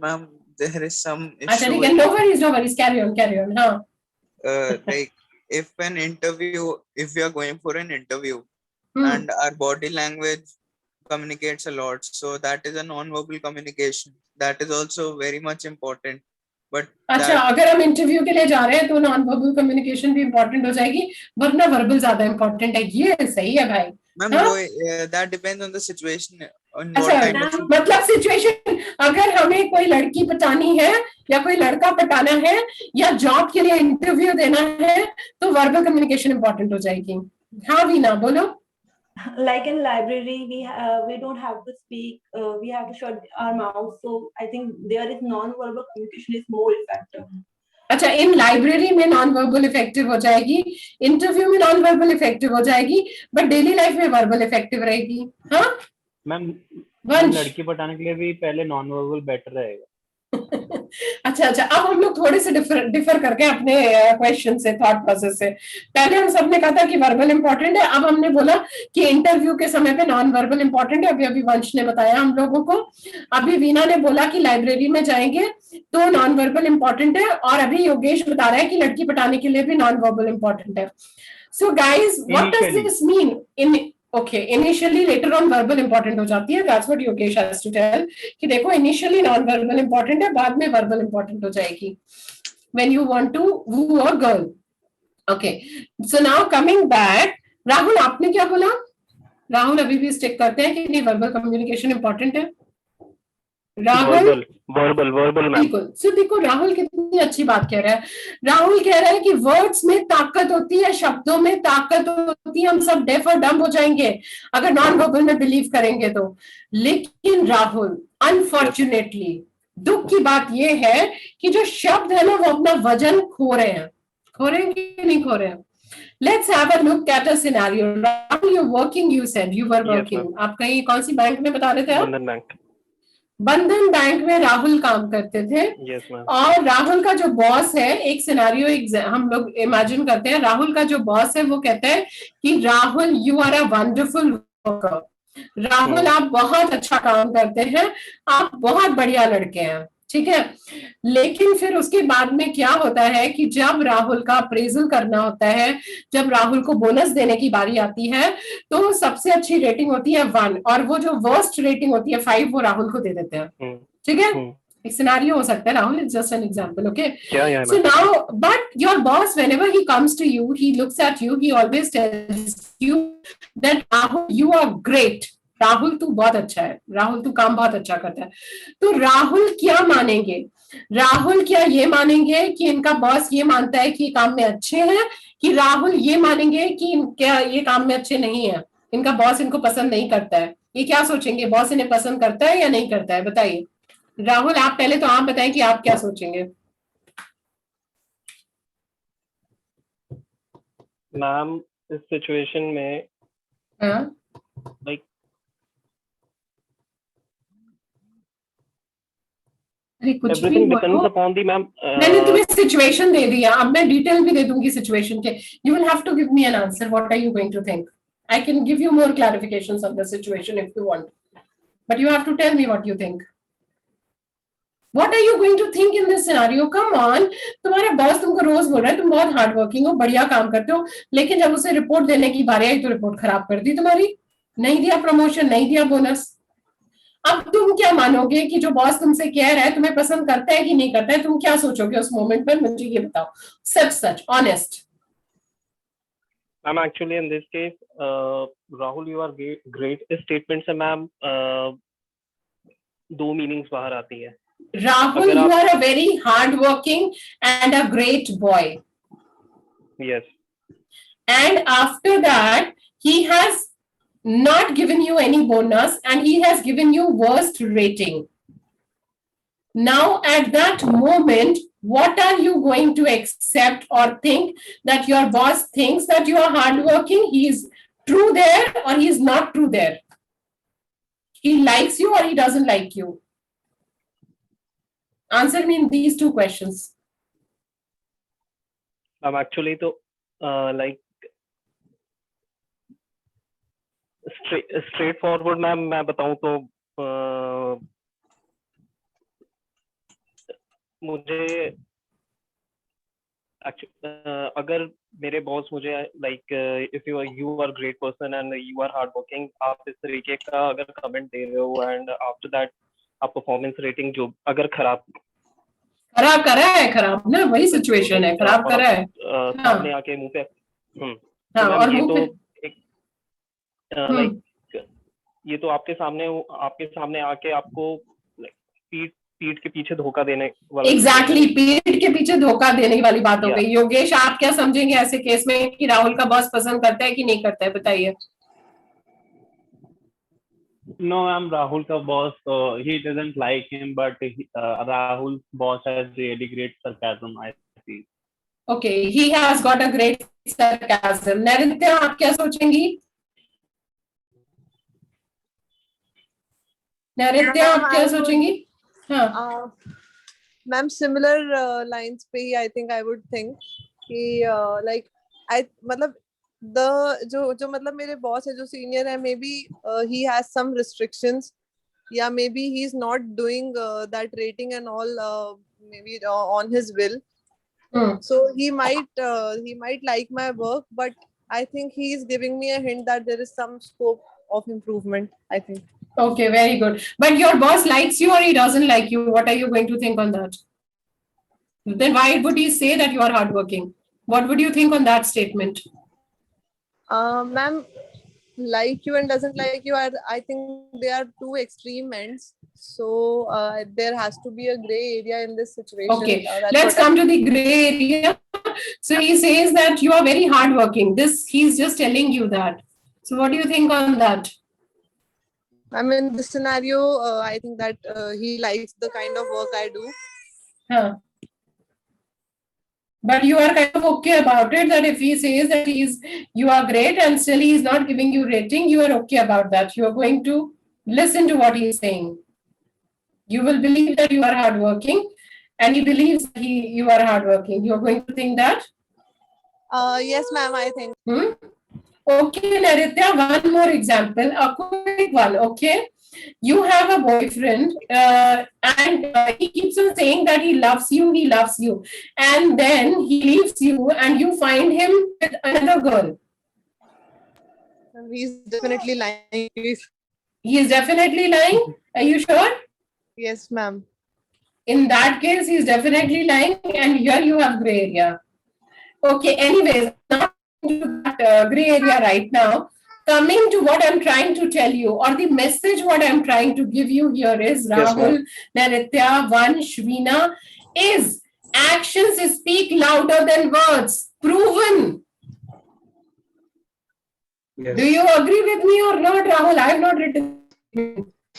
S4: ma'am, there is some issue.
S1: अच्छा ठीक है, no worries, carry on. हाँ
S4: like if we are going for an interview and our body language communicates a lot, so that is a non-verbal communication. That is also very much important. But
S1: अच्छा, अगर हम interview के लिए जा रहे हैं तो नॉन वर्बल कम्युनिकेशन भी इम्पोर्टेंट हो जाएगी, वरना वर्बल ज्यादा इम्पोर्टेंट है। ये सही है भाई।
S4: Ma'am that depends on the situation.
S1: अच्छा, मतलब सिचुएशन, अगर हमें कोई लड़की पटानी है या कोई लड़का पटाना है या जॉब के लिए इंटरव्यू देना है, तो वर्बल कम्युनिकेशन इम्पोर्टेंट हो जाएगी। हाँ वीना बोलो।
S18: Like in library, we don't have to speak, we have to shut our mouth, so I think there is non-verbal communication is more effective.
S1: अच्छा, इन लाइब्रेरी में नॉन वर्बल इफेक्टिव हो जाएगी, interview में non verbal effective हो जाएगी, but daily life में verbal effective रहेगी। हाँ
S13: मैम, लड़की पटाने के लिए भी पहले नॉन वर्बल बेटर रहेगा।
S1: अच्छा, अब हम लोग थोड़े से डिफर करके अपने क्वेश्चन से, थॉट प्रोसेस से। पहले हम सबने कहा था कि वर्बल इंपॉर्टेंट है, अब हमने बोला कि इंटरव्यू के समय पे नॉन वर्बल इंपॉर्टेंट है। अभी वंश ने बताया हम लोगों को, अभी वीना ने बोला कि लाइब्रेरी में जाएंगे तो नॉन वर्बल इंपॉर्टेंट है, और अभी योगेश बता रहा है कि लड़की पटाने के लिए भी नॉन वर्बल इंपॉर्टेंट है। So guys, what does this mean in okay, initially, later on verbal important हो जाती है। That's what Yogesh has to tell कि देखो इनिशियली नॉन वर्बल इंपॉर्टेंट है, बाद में वर्बल इंपॉर्टेंट हो जाएगी when you want to woo a girl. Okay, so now coming back, Rahul आपने क्या बोला? राहुल अभी भी स्टिक करते हैं कि नहीं वर्बल कम्युनिकेशन इंपॉर्टेंट है? Rahul
S9: verbal ma'am.
S1: बिल्कुल। सो देखो राहुल कितनी अच्छी बात कह रहा है। राहुल कह रहा है कि वर्ड्स में ताकत होती है, शब्दों में ताकत होती है, हम सब डेफ और डम्ब हो जाएंगे अगर नॉन वर्बल में बिलीव करेंगे तो। लेकिन राहुल अनफॉर्चुनेटली दुख की बात यह है कि जो शब्द है ना वो अपना वजन खो रहे हैं कि नहीं खो रहे हैं। Let's have a look at a scenario. Rahul, you're working, you said you were working. आप कहीं कौन सी बैंक में बता रहे थे आप?
S9: बंधन बैंक।
S1: बंधन बैंक में राहुल काम करते थे।
S9: Yes, ma'am.
S1: और राहुल का जो बॉस है, एक सिनेरियो हम लोग इमेजिन करते हैं, राहुल का जो बॉस है वो कहता है कि Rahul you are a wonderful worker, Rahul आप बहुत अच्छा काम करते हैं, आप बहुत बढ़िया लड़के हैं, ठीक है। लेकिन फिर उसके बाद में क्या होता है कि जब राहुल का अप्रेजल करना होता है, जब राहुल को बोनस देने की बारी आती है, तो सबसे अच्छी रेटिंग होती है 1 और वो जो वर्स्ट रेटिंग होती है 5 वो राहुल को दे देते हैं, ठीक है। एक सिनेरियो हो सकता है Rahul, it's just an example, okay. So now but your boss whenever he comes to you, he looks at you, he always tells you that Rahul you are great, Rahul तू बहुत अच्छा है, राहुल तू काम बहुत अच्छा करता है। तो राहुल क्या मानेंगे? राहुल क्या ये मानेंगे कि इनका बॉस ये मानता है कि ये काम में अच्छे हैं, कि राहुल ये मानेंगे कि क्या ये काम में अच्छे नहीं है, इनका बॉस इनको पसंद नहीं करता है? ये क्या सोचेंगे, बॉस इन्हें पसंद करता है या नहीं करता है? बताइए राहुल, आप पहले तो आप बताएं कि आप क्या सोचेंगे।
S9: मैम इस सिचुएशन में like
S1: everything
S9: depends upon the ma'am.
S1: मैंने तुम्हें सिचुएशन दे दिया, अब मैं डिटेल भी दे दूंगी सिचुएशन के। You will have to give me an answer, what are you going to think? I can give you more clarifications of the situation if you want, but you have to tell me what you think. What are you going to think in this scenario? Come on, तुम्हारा boss तुमको रोज बोल रहा है तुम बहुत hard working हो, बढ़िया काम करते हो, लेकिन जब उसे रिपोर्ट देने की बारी आई तो रिपोर्ट खराब कर दी तुम्हारी, नहीं दिया प्रमोशन, नहीं दिया बोनस। अब तुम क्या मानोगे कि जो बॉस तुमसे कह रहा है तुम्हें पसंद करता है कि नहीं करता है? तुम क्या सोचोगे उस मोमेंट में? मुझे ये बताओ, सच honest.
S9: Ma'am actually in this case Rahul you are great, इस स्टेटमेंट से मैम दो मीनिंग्स बाहर आती है।
S1: Rahul, you are a very hardworking and a great boy.
S9: Yes.
S1: And after that, he has not given you any bonus and he has given you worst rating. Now, at that moment, what are you going to accept or think that your boss thinks that you are hardworking? He is true there or he is not true there? He likes you or he doesn't like you? Answer me in these two questions.
S9: Actually, तो like straight forward ma'am मैं बताऊं तो मुझे अगर मेरे boss मुझे like if you are great person and you are hard working, आप इस तरीके का अगर कमेंट दे रहे हो एंड आफ्टर दैट आप परफॉर्मेंस रेटिंग जो अगर खराब
S1: करा है, खराब ना वही सिचुएशन है, खराब करा है
S9: सामने आके मुंह पे
S1: और
S9: ये
S1: मुंह
S9: तो
S1: पे
S9: एक लाइक ये तो आपके सामने आके आपको पीठ के पीछे धोखा देने वाला।
S1: एग्जैक्टली पीठ के पीछे धोखा देने वाली बात हो गई। योगेश आप क्या समझेंगे ऐसे केस में कि राहुल का बॉस पसंद करता है कि नहीं करता है? बताइए।
S13: No, I'm Rahul ka boss. He doesn't like him, but Rahul's boss has really great sarcasm, I see.
S1: Okay, he has got a great sarcasm. नैनित्या आप क्या सोचेंगी? नैनित्या आप क्या सोचेंगी? हाँ
S3: मैम सिमिलर लाइंस पे ही I think I would think कि like I मतलब जो मतलब मेरे बॉस है जो सीनियर है, maybe he has some restrictions या maybe he is not doing that rating and all maybe on his will, so he might like my work, but I think he is giving me a hint that there is some scope of improvement, I think.
S1: Okay, very good. But your boss likes you or he doesn't like you? What are you going to think on that? Then why would he say that you are hardworking? What would you think on that statement?
S3: Ma'am, like you and doesn't like you are, I think they are two extreme ends. So there has to be a gray area in this situation.
S1: Okay, let's come to the gray area. So he says that you are very hardworking. He's just telling you that. So what do you think on that?
S3: I mean, this scenario, I think that he likes the kind of work I do.
S1: Huh. But you are kind of okay about it, that if he says that you are great and still he is not giving you rating, you are okay about that. You are going to listen to what he is saying. You will believe that you are hardworking, and he believes you are hardworking. You are going to think that?
S3: Yes, ma'am, I think.
S1: Okay, Naritya, one more example, a quick one, okay? You have a boyfriend and he keeps on saying that he loves you, and then he leaves you and you find him with another girl.
S3: He's definitely lying.
S1: He is definitely lying? Are you sure?
S3: Yes, ma'am.
S1: In that case, he's definitely lying, and here you have gray area. Okay, anyways, not into that gray area right now. Coming to what I'm trying to tell you, or the message what I'm trying to give you here is, Rahul, Naritya, Vansh, Veena, is actions speak louder than words. Proven.
S19: Yes.
S1: Do you agree with me or not, Rahul? I have not written.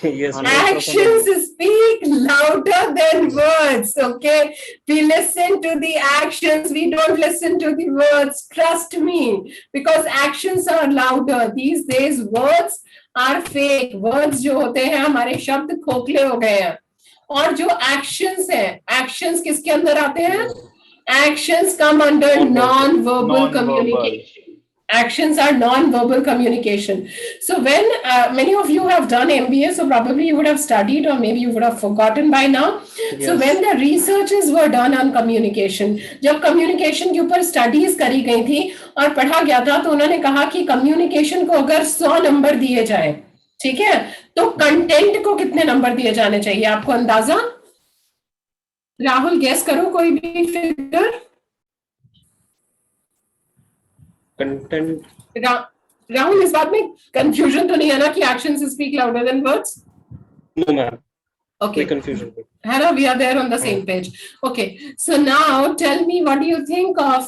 S19: Yes,
S1: Actions speak louder than words. Okay, we listen to the actions, we don't listen to the words. Trust me, because actions are louder these days. Words are fake. Words जो होते हैं हमारे शब्द खोखले हो गए हैं, और जो actions हैं, actions किसके अंदर आते हैं? Actions come under non-verbal communication. Actions are non-verbal communication. So when many of you have done MBA, so probably you would have studied, or maybe you would have forgotten by now. Yes. So when the researches were done on communication, जब communication के ऊपर studies करी गई थी और पढ़ा गया था, तो उन्होंने कहा कि communication को अगर 100 नंबर दिए जाए, ठीक है, तो कंटेंट को कितने नंबर दिए जाने चाहिए? आपको अंदाजा? राहुल गेस करो कोई भी फिगर.
S19: कंटेंट.
S1: राहुल, इस बात में कंफ्यूजन तो नहीं है ना कि actions speak louder than words?
S19: No, ma'am.
S1: Okay.
S19: Confusion.
S1: Hannah, we are there on the same page. Okay. So now tell me, what do you think of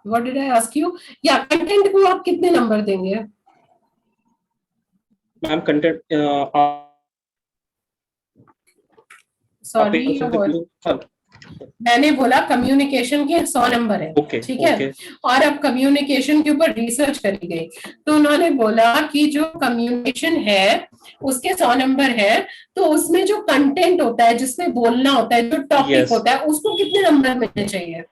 S1: what did I ask you? Yeah, content को आप कितने number देंगे?
S19: Ma'am, content.
S1: Sorry. मैंने बोला communication के 100 number है, ठीक है, और अब कम्युनिकेशन के ऊपर रिसर्च करी गई, तो उन्होंने बोला कि जो कम्युनिकेशन है उसके 100 नंबर है, तो उसमें जो कंटेंट होता है, जिसमें बोलना होता है, जो टॉपिक होता है, उसको कितने नंबर मिलने चाहिए?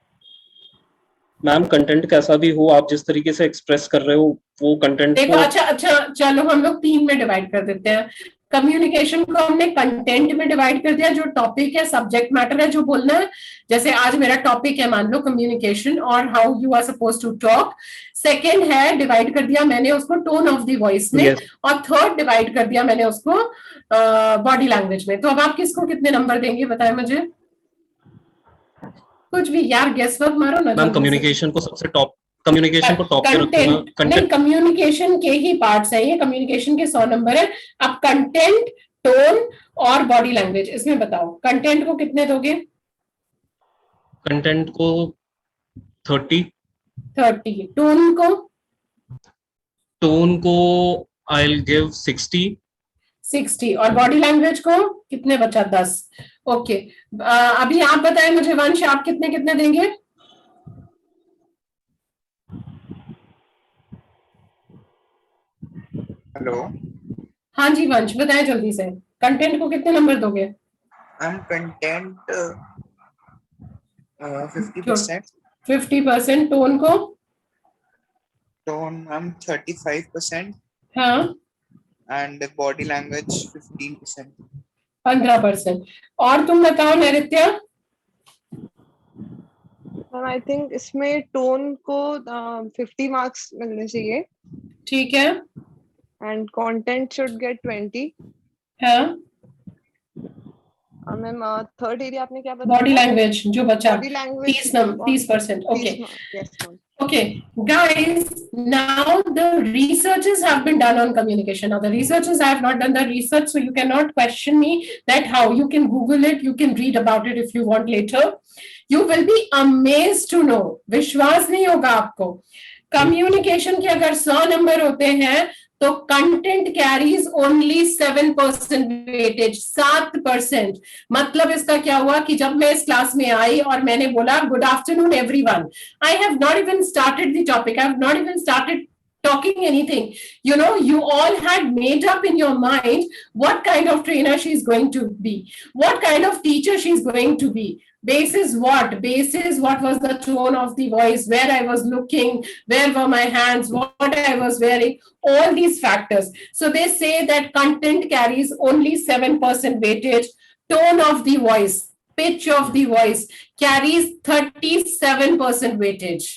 S19: मैम, कंटेंट कैसा भी हो, आप जिस तरीके से एक्सप्रेस कर रहे हो वो कंटेंट
S1: देखो, अच्छा चलो हम लोग 3 में डिवाइड कर देते हैं. कम्युनिकेशन को हमने कंटेंट में डिवाइड कर दिया, जो टॉपिक है, सब्जेक्ट मैटर है, जो बोलना है. जैसे आज मेरा टॉपिक है, मान लो कम्युनिकेशन और how you are suppose to talk. Second है, डिवाइड कर दिया मैंने उसको टोन ऑफ द वॉइस में. yes. और थर्ड डिवाइड कर दिया मैंने उसको बॉडी लैंग्वेज में. तो अब आप किसको कितने नंबर देंगे, बताए मुझे. कुछ भी यार, गेस वर्क मारो ना.
S19: मैम, कम्युनिकेशन को सबसे टॉप, कम्युनिकेशन को टॉप पे रखना.
S1: नहीं, कम्युनिकेशन के ही पार्ट्स है ये, कम्युनिकेशन के 100 नंबर है. अब कंटेंट, टोन और बॉडी लैंग्वेज, इसमें बताओ कंटेंट को कितने दोगे?
S19: कंटेंट को 30. टोन को आई विल गिव 60.
S1: और बॉडी लैंग्वेज को कितने बचा? 10. ओके, अभी आप बताएं मुझे, वंश, आप कितने कितने देंगे?
S12: हेलो.
S1: हाँ जी वंश, बताएं जल्दी से, कंटेंट को कितने नंबर दोगे?
S12: कंटेंट 50%.
S1: 50%. टोन को?
S12: Tone ma'am 35%.
S1: हाँ.
S12: And body language 15%.
S1: 15%. और तुम बताओ नैरित्या.
S3: आई थिंक इसमें टोन को 50 मार्क्स मिलने चाहिए.
S1: ठीक है.
S3: And content should get 20.
S1: हाँ.
S3: मैम थर्ड एरिया आपने क्या बताया?
S1: बॉडी लैंग्वेज जो बचा,
S3: body language
S1: 30%. Okay.
S3: Yes, ma'am.
S1: Okay, guys, now the researches have been done on communication. Now the researchers, I have not done the research, so you cannot question me that how. You can Google it, you can read about it if you want later. You will be amazed to know, विश्वास नहीं होगा आपको, communication के अगर 100 number होते हैं तो content carries only 7% weightage, 7%. मतलब इसका क्या हुआ कि जब मैं इस क्लास में आई और मैंने बोला good afternoon everyone, I have not even started the topic, I have not even started talking anything. You know, you all had made up in your mind what kind of trainer she's going to be, what kind of teacher she's going to be. Basis what? Basis what was the tone of the voice, where I was looking, where were my hands, what I was wearing, all these factors. So they say that content carries only 7% weightage. Tone of the voice, pitch of the voice carries 37% weightage.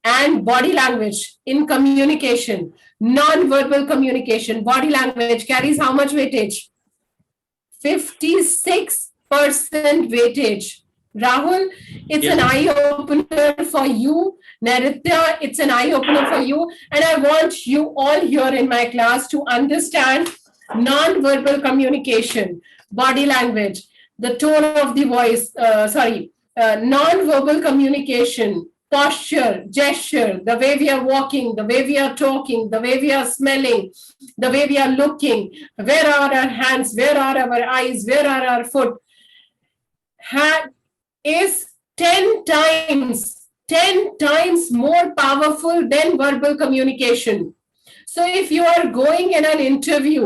S1: And body language in communication, non-verbal communication, body language carries how much weightage? 56% weightage. Rahul, it's an eye-opener for you. Naritya, it's an eye-opener for you. And I want you all here in my class to understand non-verbal communication, body language, the tone of the voice, non-verbal communication, posture, gesture, the way we are walking, the way we are talking, the way we are smelling, the way we are looking, where are our hands, where are our eyes, where are our foot, is 10 times more powerful than verbal communication. So if you are going in an interview,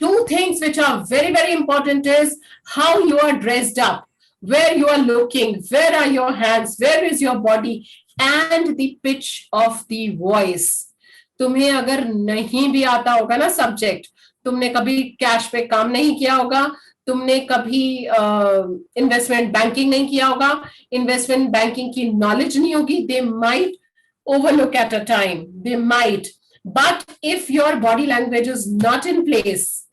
S1: two things which are very, very important is how you are dressed up, where you are looking, where are your hands, where is your body, and the pitch of the voice. तुम्हें अगर नहीं भी आता होगा ना subject, तुमने कभी cash पे काम नहीं किया होगा, तुमने कभी इन्वेस्टमेंट बैंकिंग नहीं किया होगा, इन्वेस्टमेंट बैंकिंग की नॉलेज नहीं होगी, they might overlook at a time, they might. But if your body language is not in place,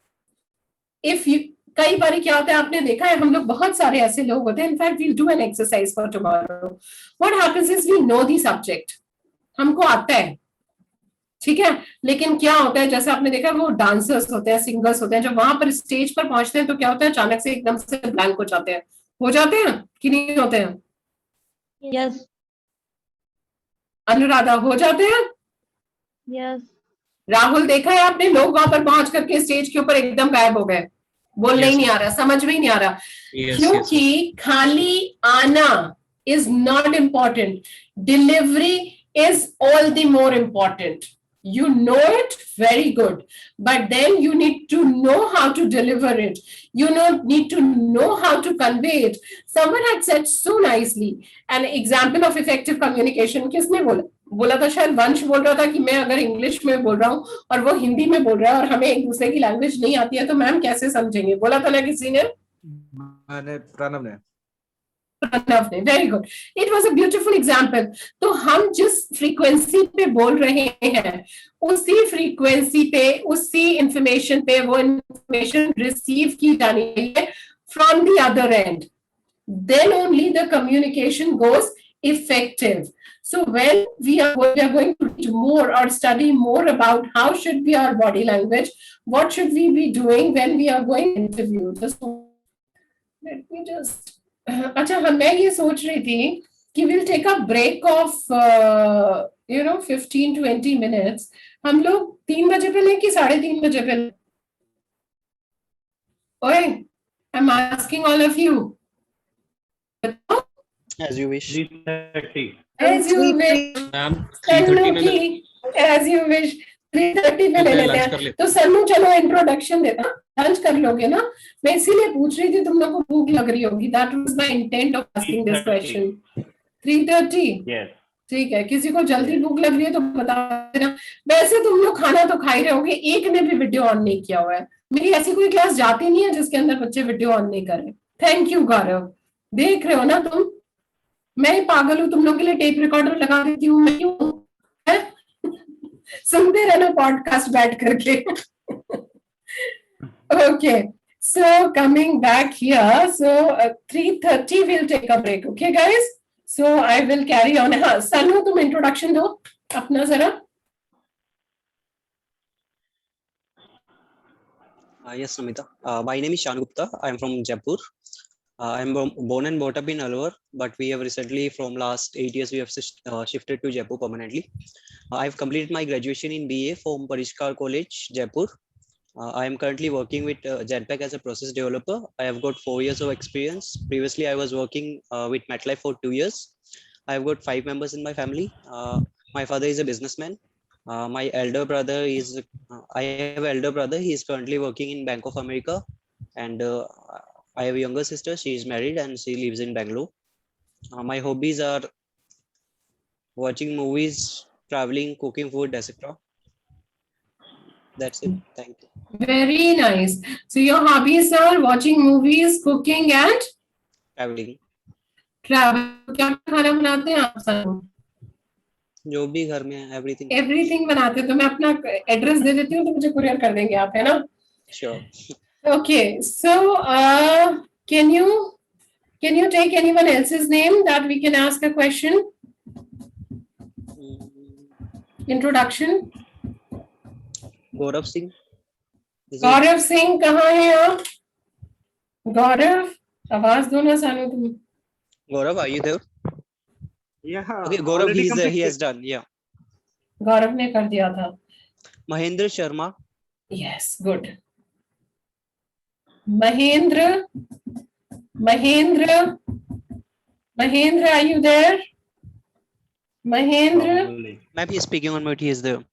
S1: if you, कई बार क्या होता है आपने देखा है, हम लोग बहुत सारे ऐसे लोग होते हैं, in fact we'll do an exercise for tomorrow. What happens is we know the subject, हमको आता है, ठीक है, लेकिन क्या होता है, जैसे आपने देखा वो डांसर्स होते हैं, सिंगर्स होते हैं, जब वहां पर स्टेज पर पहुंचते हैं तो क्या होता है, अचानक से एकदम से ब्लैंक हो जाते हैं कि नहीं होते हैं?
S2: यस.
S1: अनुराधा, हो जाते हैं?
S2: यस.
S1: राहुल, देखा है आपने, लोग वहां पर पहुंच करके स्टेज के ऊपर एकदम गायब हो गए, बोलने ही नहीं आ रहा, समझ में ही नहीं आ रहा, क्योंकि खाली आना is not important, delivery is all the more important. You know it very good, but then you need to know how to deliver it. You need to know how to convey it. Someone had said so nicely, an example of effective communication. किसने बोला था, शायद वंश बोल रहा था कि मैं अगर इंग्लिश में बोल रहा हूँ और वो हिंदी में बोल रहा है और हमें एक दूसरे की लैंग्वेज नहीं आती है तो मैम कैसे समझेंगे? बोला था ना किसी ने?
S16: प्रणव ने.
S1: Very good, it was a beautiful example. तो हम जिस फ्रीक्वेंसी पे बोल रहे हैं उसी फ्रीक्वेंसी पे, उसी इंफॉर्मेशन पे वो इंफॉर्मेशन रिसीव की जानी चाहिए from the other end. Then only the communication goes effective. So when we are going to read more or study more about how should be our body language, what should we be doing when we are going to interview. Just let me just अच्छा, मैं ये सोच रही थी कि we'll take a break of 15-20 minutes. हम लोग 3 बजे पे लें कि 3:30 बजे पे? ओए, I'm asking all of you.
S17: As you wish.
S13: 3:30.
S1: As you wish.
S19: Ma'am 3:30 में
S1: as you wish. 3:30 पे ले लेते हैं. तो सन्नू चलो इंट्रोडक्शन देता, लंच कर लोगे ना? मैं इसीलिए पूछ रही थी, तुम लोग को भूख लग रही होगी. That was my intent of asking this question. 3:30.
S13: Yes.
S1: ठीक है, किसी को जल्दी भूख लग रही है तो बता देना. वैसे तुम लोग खाना तो खा ही रहे होगे, एक ने भी वीडियो ऑन नहीं किया हुआ है. मेरी ऐसी कोई क्लास जाती नहीं है जिसके अंदर बच्चे वीडियो ऑन नहीं करें. थैंक यू गौरव. देख रहे हो ना तुम, मैं ही पागल हूँ, तुम लोग के लिए टेप रिकॉर्डर लगा देती हूँ मैं क्यों? सुनते रहना पॉडकास्ट बैठ करके. Okay, So coming back here, so 3:30 we'll take a break. Okay, guys? So I will carry on. हाँ, Sanu, तुम introduction दो अपना जरा.
S17: Yes, Namita. My name is Shan Gupta. I am from Jaipur. I am born and brought up in Alwar, but we have recently, from last 8 years, we have shifted to Jaipur permanently. I have completed my graduation in BA from Parishkar College, Jaipur. I am currently working with Genpact as a process developer. I have got 4 years of experience. Previously, I was working with MetLife for 2 years. I have got 5 members in my family. My father is a businessman. My elder brother is, I have an elder brother. He is currently working in Bank of America. And I have a younger sister. She is married and she lives in Bangalore. My hobbies are watching movies, traveling, cooking food, etc. That's it. Thank you.
S1: Very nice. So your hobbies are watching movies, cooking and
S17: Traveling.
S1: travel. क्या खाना बनाते हैं आप सब?
S17: जो भी घर में है, everything.
S1: Everything बनाते हैं. तो मैं अपना एड्रेस दे देती हूँ तो मुझे कुरियर कर देंगे आप, है ना?
S17: Sure.
S1: Okay. So can you take anyone else's name that we can ask a question? Introduction.
S17: Gaurav Singh.
S1: Gaurav Singh कहाँ हैं आप? गौरव, आवाज दो ना सानू तुम.
S17: Gaurav, are you there?
S10: Yeah.
S17: Okay, Gaurav, he is there. He has done. Yeah.
S1: गौरव ने कर दिया था.
S17: Mahendra Sharma.
S1: Yes, good. Mahendra, are you there? Mahendra,
S17: Ma'am, he is speaking on mute. He is there.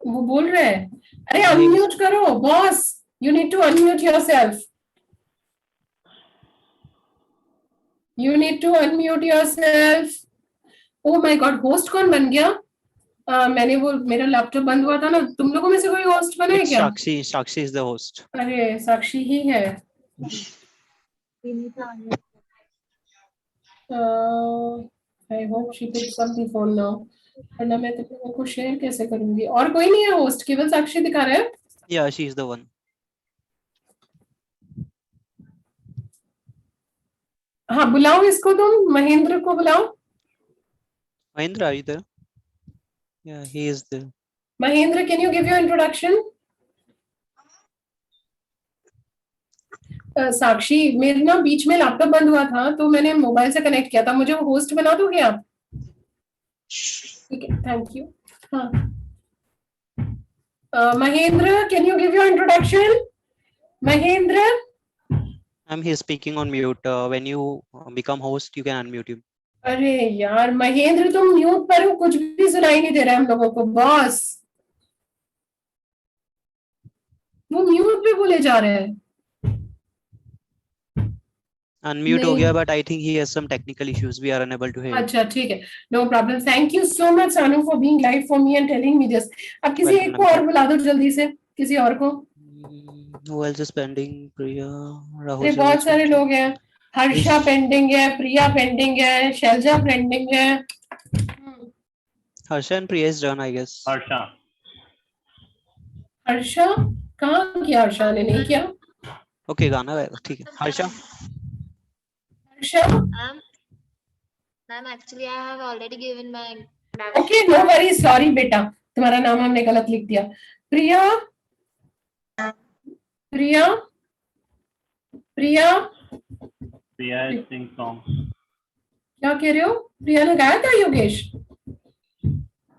S1: वो बोल रहे हैं. अरे unmute करो, boss. You need to unmute yourself. You need to unmute yourself. Oh my God, host कौन बन गया? मैंने वो मेरा लैपटॉप बंद हुआ था ना. तुम लोगों में से कोई होस्ट बना है क्या?
S17: Sakshi is the host.
S1: अरे साक्षी ही है. I hope she picks up the phone now. वरना मैं तुम लोगों को शेयर कैसे करूंगी? और कोई नहीं है होस्ट, केवल साक्षी दिखा रहा है.
S17: Yeah, she is the one.
S1: हाँ, बुलाओ इसको तुम. महेंद्र को बुलाओ.
S17: Mahendra, are you there? Yeah, he is there.
S1: Mahendra, can you give your introduction? साक्षी, मेरे ना बीच में लैपटॉप बंद हुआ था तो मैंने मोबाइल से कनेक्ट किया था. मुझे वो होस्ट बना दोगे आप? ठीक है, थैंक यू. हाँ. Mahendra, can you give your introduction? Mahendra?
S17: He is speaking on mute. When you become host, you can unmute him.
S1: अरे यार महेंद्र, तुम म्यूट पर हो, कुछ भी सुनाई नहीं दे रहा है हम लोगों को. बॉस, वो म्यूट पे बोले जा रहे हैं.
S17: Unmute हो गया, but I think he has some technical issues. We are unable to hear.
S1: अच्छा ठीक है, no problem. Thank you so much Sanu for being live for me and telling me this. अब किसी एक को और बुला दो जल्दी से, किसी और को.
S17: Who else is pending? Priya,
S1: Rahul. बहुत सारे लोग हैं. हर्षा पेंडिंग है, प्रिया पेंडिंग है, शैलजा पेंडिंग है.
S17: Harsha and Priya is done, I guess.
S1: Harsha कहाँ किया? हर्षा ने नहीं किया.
S17: Okay, गाना गाएगा, ठीक है. Harsha.
S6: Ma'am, actually I have already given my.
S1: Okay, no worries. Sorry बेटा, तुम्हारा नाम हमने गलत लिख दिया. प्रिया, प्रिया, प्रिया.
S13: Priya is sing song.
S1: क्या कह रहे हो? प्रिया ने गाया था योगेश?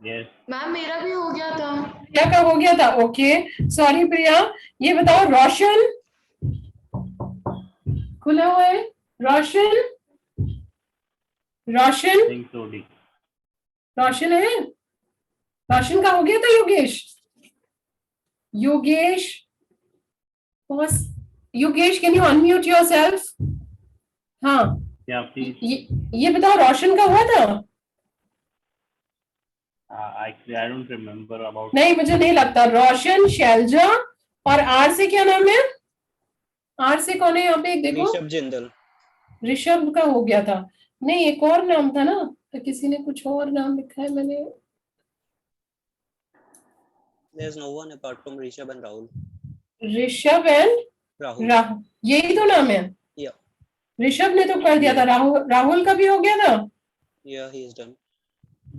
S13: Yes.
S8: मैम मेरा भी हो गया था.
S1: क्या का हो गया था? ओके, सॉरी प्रिया. ये बताओ, रोशन खुला हुआ है? रोशन, रोशन, रोशन है? रोशन का हो गया था Yogesh? Yogesh, boss, Yogesh, can you unmute yourself? हाँ. ये बताओ, रोशन का हुआ था?
S13: Actually, I don't remember about.
S1: नहीं, मुझे नहीं लगता. रोशन, शैलजा और आर से क्या नाम है? आर से कौन है यहाँ पे? एक देखो.
S17: ऋषभ जिंदल.
S1: ऋषभ का हो गया था. नहीं, एक और नाम था ना, तो किसी ने कुछ और नाम लिखा है. मैंने.
S17: There's no one apart from Rishabh and Rahul.
S1: Rishabh and
S17: Rahul.
S1: यही तो नाम है? ऋषभ ने तो कर दिया था। राहुल का भी हो गया था?
S17: Yeah, he is done.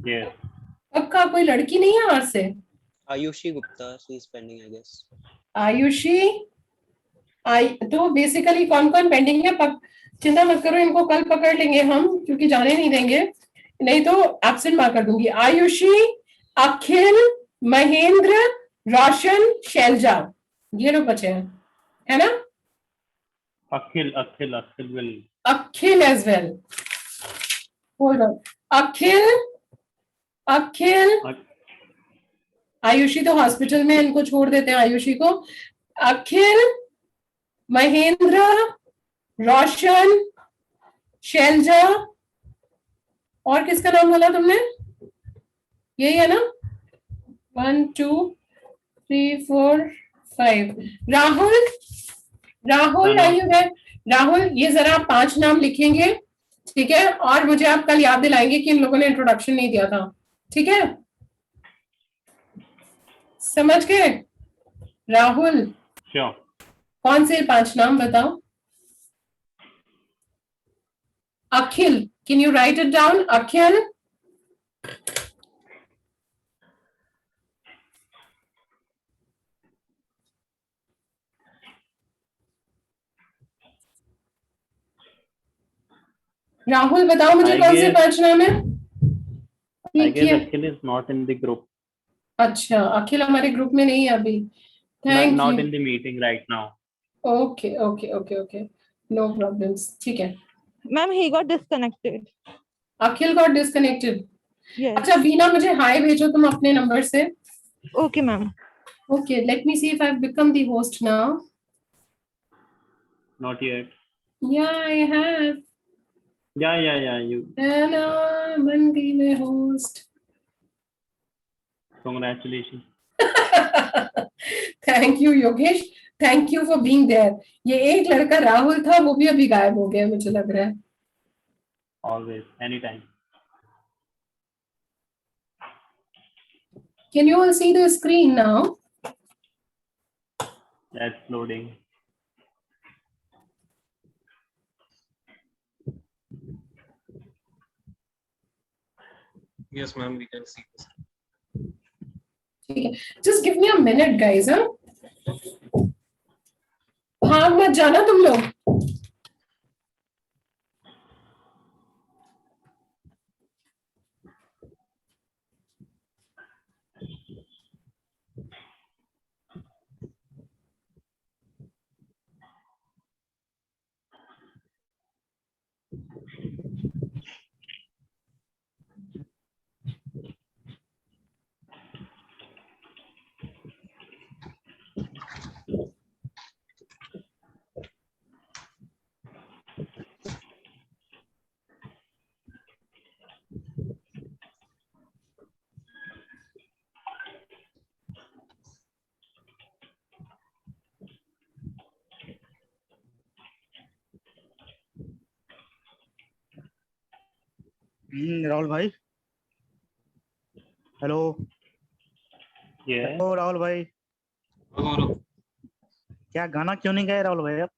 S13: Yes.
S1: पक्का कोई लड़की नहीं है और से?
S17: Ayushi Gupta, she is pending, I guess.
S1: Ayushi तो बेसिकली कौन कौन पेंडिंग है? चिंता मत करो, इनको कल पकड़ लेंगे हम, क्योंकि जाने नहीं देंगे, नहीं तो एब्सेंट मार्क कर दूंगी। आयुषी, अखिल, महेंद्र, रोशन, शैलजा, ये लोग बचे हैं, है ना?
S13: Akhil will.
S1: Akhil as well. Hold on. Akhil. Ayushi तो हॉस्पिटल में, इनको छोड़ देते हैं आयुषी को। अखिल, महेंद्र, रोशन, शैलजा, और किसका नाम बोला तुमने? यही है ना? 1 2 3 4 5। राहुल आइए। राहुल, ये जरा आप 5 नाम लिखेंगे, ठीक है? और मुझे आप कल याद दिलाएंगे कि इन लोगों ने इंट्रोडक्शन नहीं दिया था, ठीक है? समझ गए? राहुल,
S13: Sure.
S1: कौन से 5 नाम बताओ? Akhil, can you write it down? Akhil, Rahul बताओ मुझे कौन से 5 नाम है?
S13: I guess Akhil is not in the group.
S1: अच्छा, अखिल हमारे ग्रुप में नहीं है अभी। Thank
S13: Not
S1: you.
S13: in the meeting right now.
S1: Okay, no problems, ठीक है।
S18: Ma'am, he got disconnected.
S1: Akhil got disconnected.
S18: Yes.
S1: अच्छा वीना, मुझे हाय भेजो तुम अपने नंबर से।
S18: Okay, ma'am.
S1: Okay, let me see if I've become the host now.
S13: Not yet.
S1: Yeah, I have.
S13: Yeah. You.
S1: And बन गई मैं host.
S13: Congratulations.
S1: Thank you, Yogesh. Thank you for being there. ये एक लड़का राहुल था, वो भी अभी गायब हो गया, मुझे लग रहा है।
S13: Always, anytime.
S1: Can you all see the screen now?
S13: That's loading.
S19: Yes, ma'am, we can see this.
S1: ठीक है, just give me a minute, guys. भाग मत जाना तुम लोग।
S10: राहुल भाई, हेलो। हेलो राहुल भाई, क्या गाना क्यों नहीं गाए राहुल भाई आप?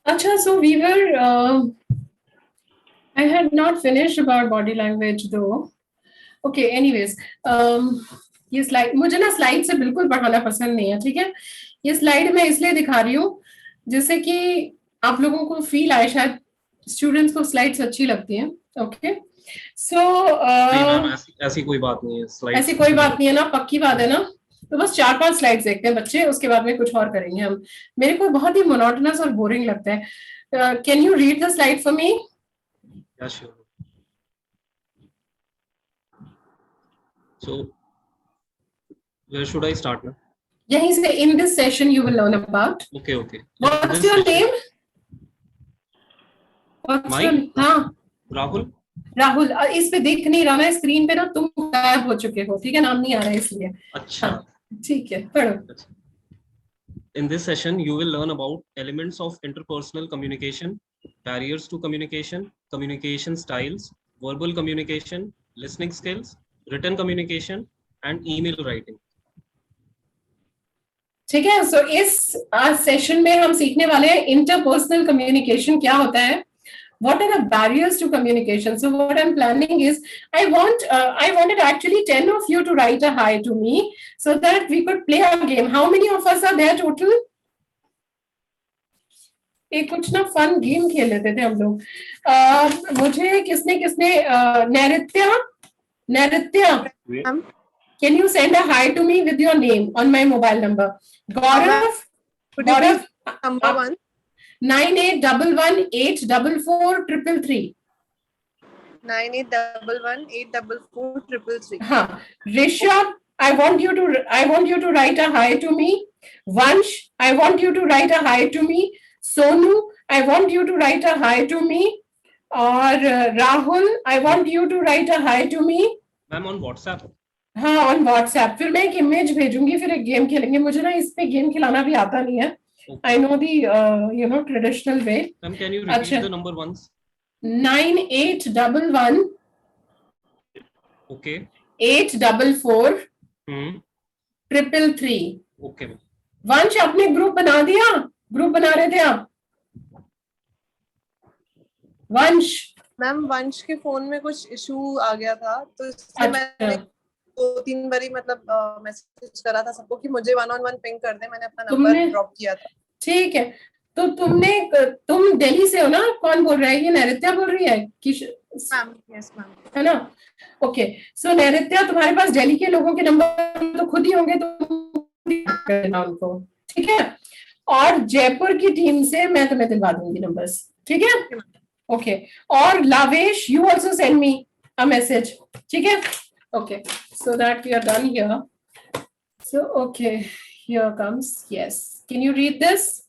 S1: अच्छा, so we were I had not finished about body language though. Okay, anyways, ये स्लाइड मुझे ना स्लाइड से बिल्कुल पढ़ाना पसंद नहीं है, ठीक है? ये स्लाइड मैं इसलिए दिखा रही हूँ जिससे कि आप लोगों को फील आए, शायद स्टूडेंट्स को स्लाइड्स अच्छी लगती हैं। ओके, सो
S19: ऐसी कोई बात नहीं है,
S1: ऐसी कोई बात नहीं है ना, पक्की बात है ना? तो बस 4-5 स्लाइड्स देखते हैं बच्चे, उसके बाद में कुछ और करेंगे हम। मेरे को बहुत ही मोनोटोनस और बोरिंग लगता है। Can you read the slide for me?
S19: Yeah, sure. So, where should I start now?
S1: यहीं से, in this session you will learn about.
S19: Okay.
S1: What's your name? What's your name? हाँ, राहुल। इस पे दिख नहीं रहा ना स्क्रीन पे ना, तुम गायब हो चुके हो, ठीक है? नाम नहीं आ रहा है इसलिए।
S19: अच्छा,
S1: ठीक है, पढ़ो।
S19: In this session, you will learn about elements of interpersonal communication, barriers to communication, communication styles, verbal communication, listening skills, written communication, and email writing.
S1: ठीक है. सो इस सेशन में हम सीखने वाले हैं इंटरपर्सनल कम्युनिकेशन क्या होता है. What are the barriers to communication? So what I'm planning is I wanted actually 10 of you to write a hi to me so that we could play a game. How many of us are there total? एक कुछ ना fun game खेल लेते थे हम लोग. मुझे किसने नैरित्या can you send a hi to me with your name on my mobile number? Gaurav
S3: number 1
S1: 9811844333.
S3: 9811844333.
S1: हाँ. Rishabh, I want you to write a hi to me. Vansh, I want you to write a hi to me. Sonu, I want you to write a hi to me. और Rahul, I want you to write a hi to me.
S19: Ma'am, on WhatsApp.
S1: हाँ, on WhatsApp. फिर मैं एक image भेजूंगी, फिर एक game खेलेंगे. मुझे ना इस पे गेम खिलाना भी आता नहीं है. I know the traditional way.
S19: Ma'am, can you repeat the number once?
S1: 9811.
S19: Okay.
S1: 844. 333.
S19: Okay.
S1: वंश, आपने ग्रुप बना दिया? ग्रुप बना रहे थे आप? वंश.
S3: मैम, वंश के फोन में कुछ इशू आ गया था, तो इसलिए मैंने 2-3 बारी मतलब मैसेज करा था सबको कि मुझे 1-on-1 पिंग कर दे. मैंने अपना नंबर ड्रॉप किया था. ठीक है. तो तुम दिल्ली से हो ना? कौन बोल रहा है? ये नैरित्या बोल रही है कि मैम? Yes ma'am.
S1: है ना? ओके. सो नैरित्या, तुम्हारे पास दिल्ली के लोगों के नंबर तो खुद ही होंगे, तो करना उनको. ठीक है. और जयपुर की टीम से मैं तुम्हें दिलवा दूंगी नंबर्स. ठीक है. ओके. और Lavesh, you also send me a message. ठीक है. Okay, so that we are done here. So, okay, here comes, yes. Can you read this?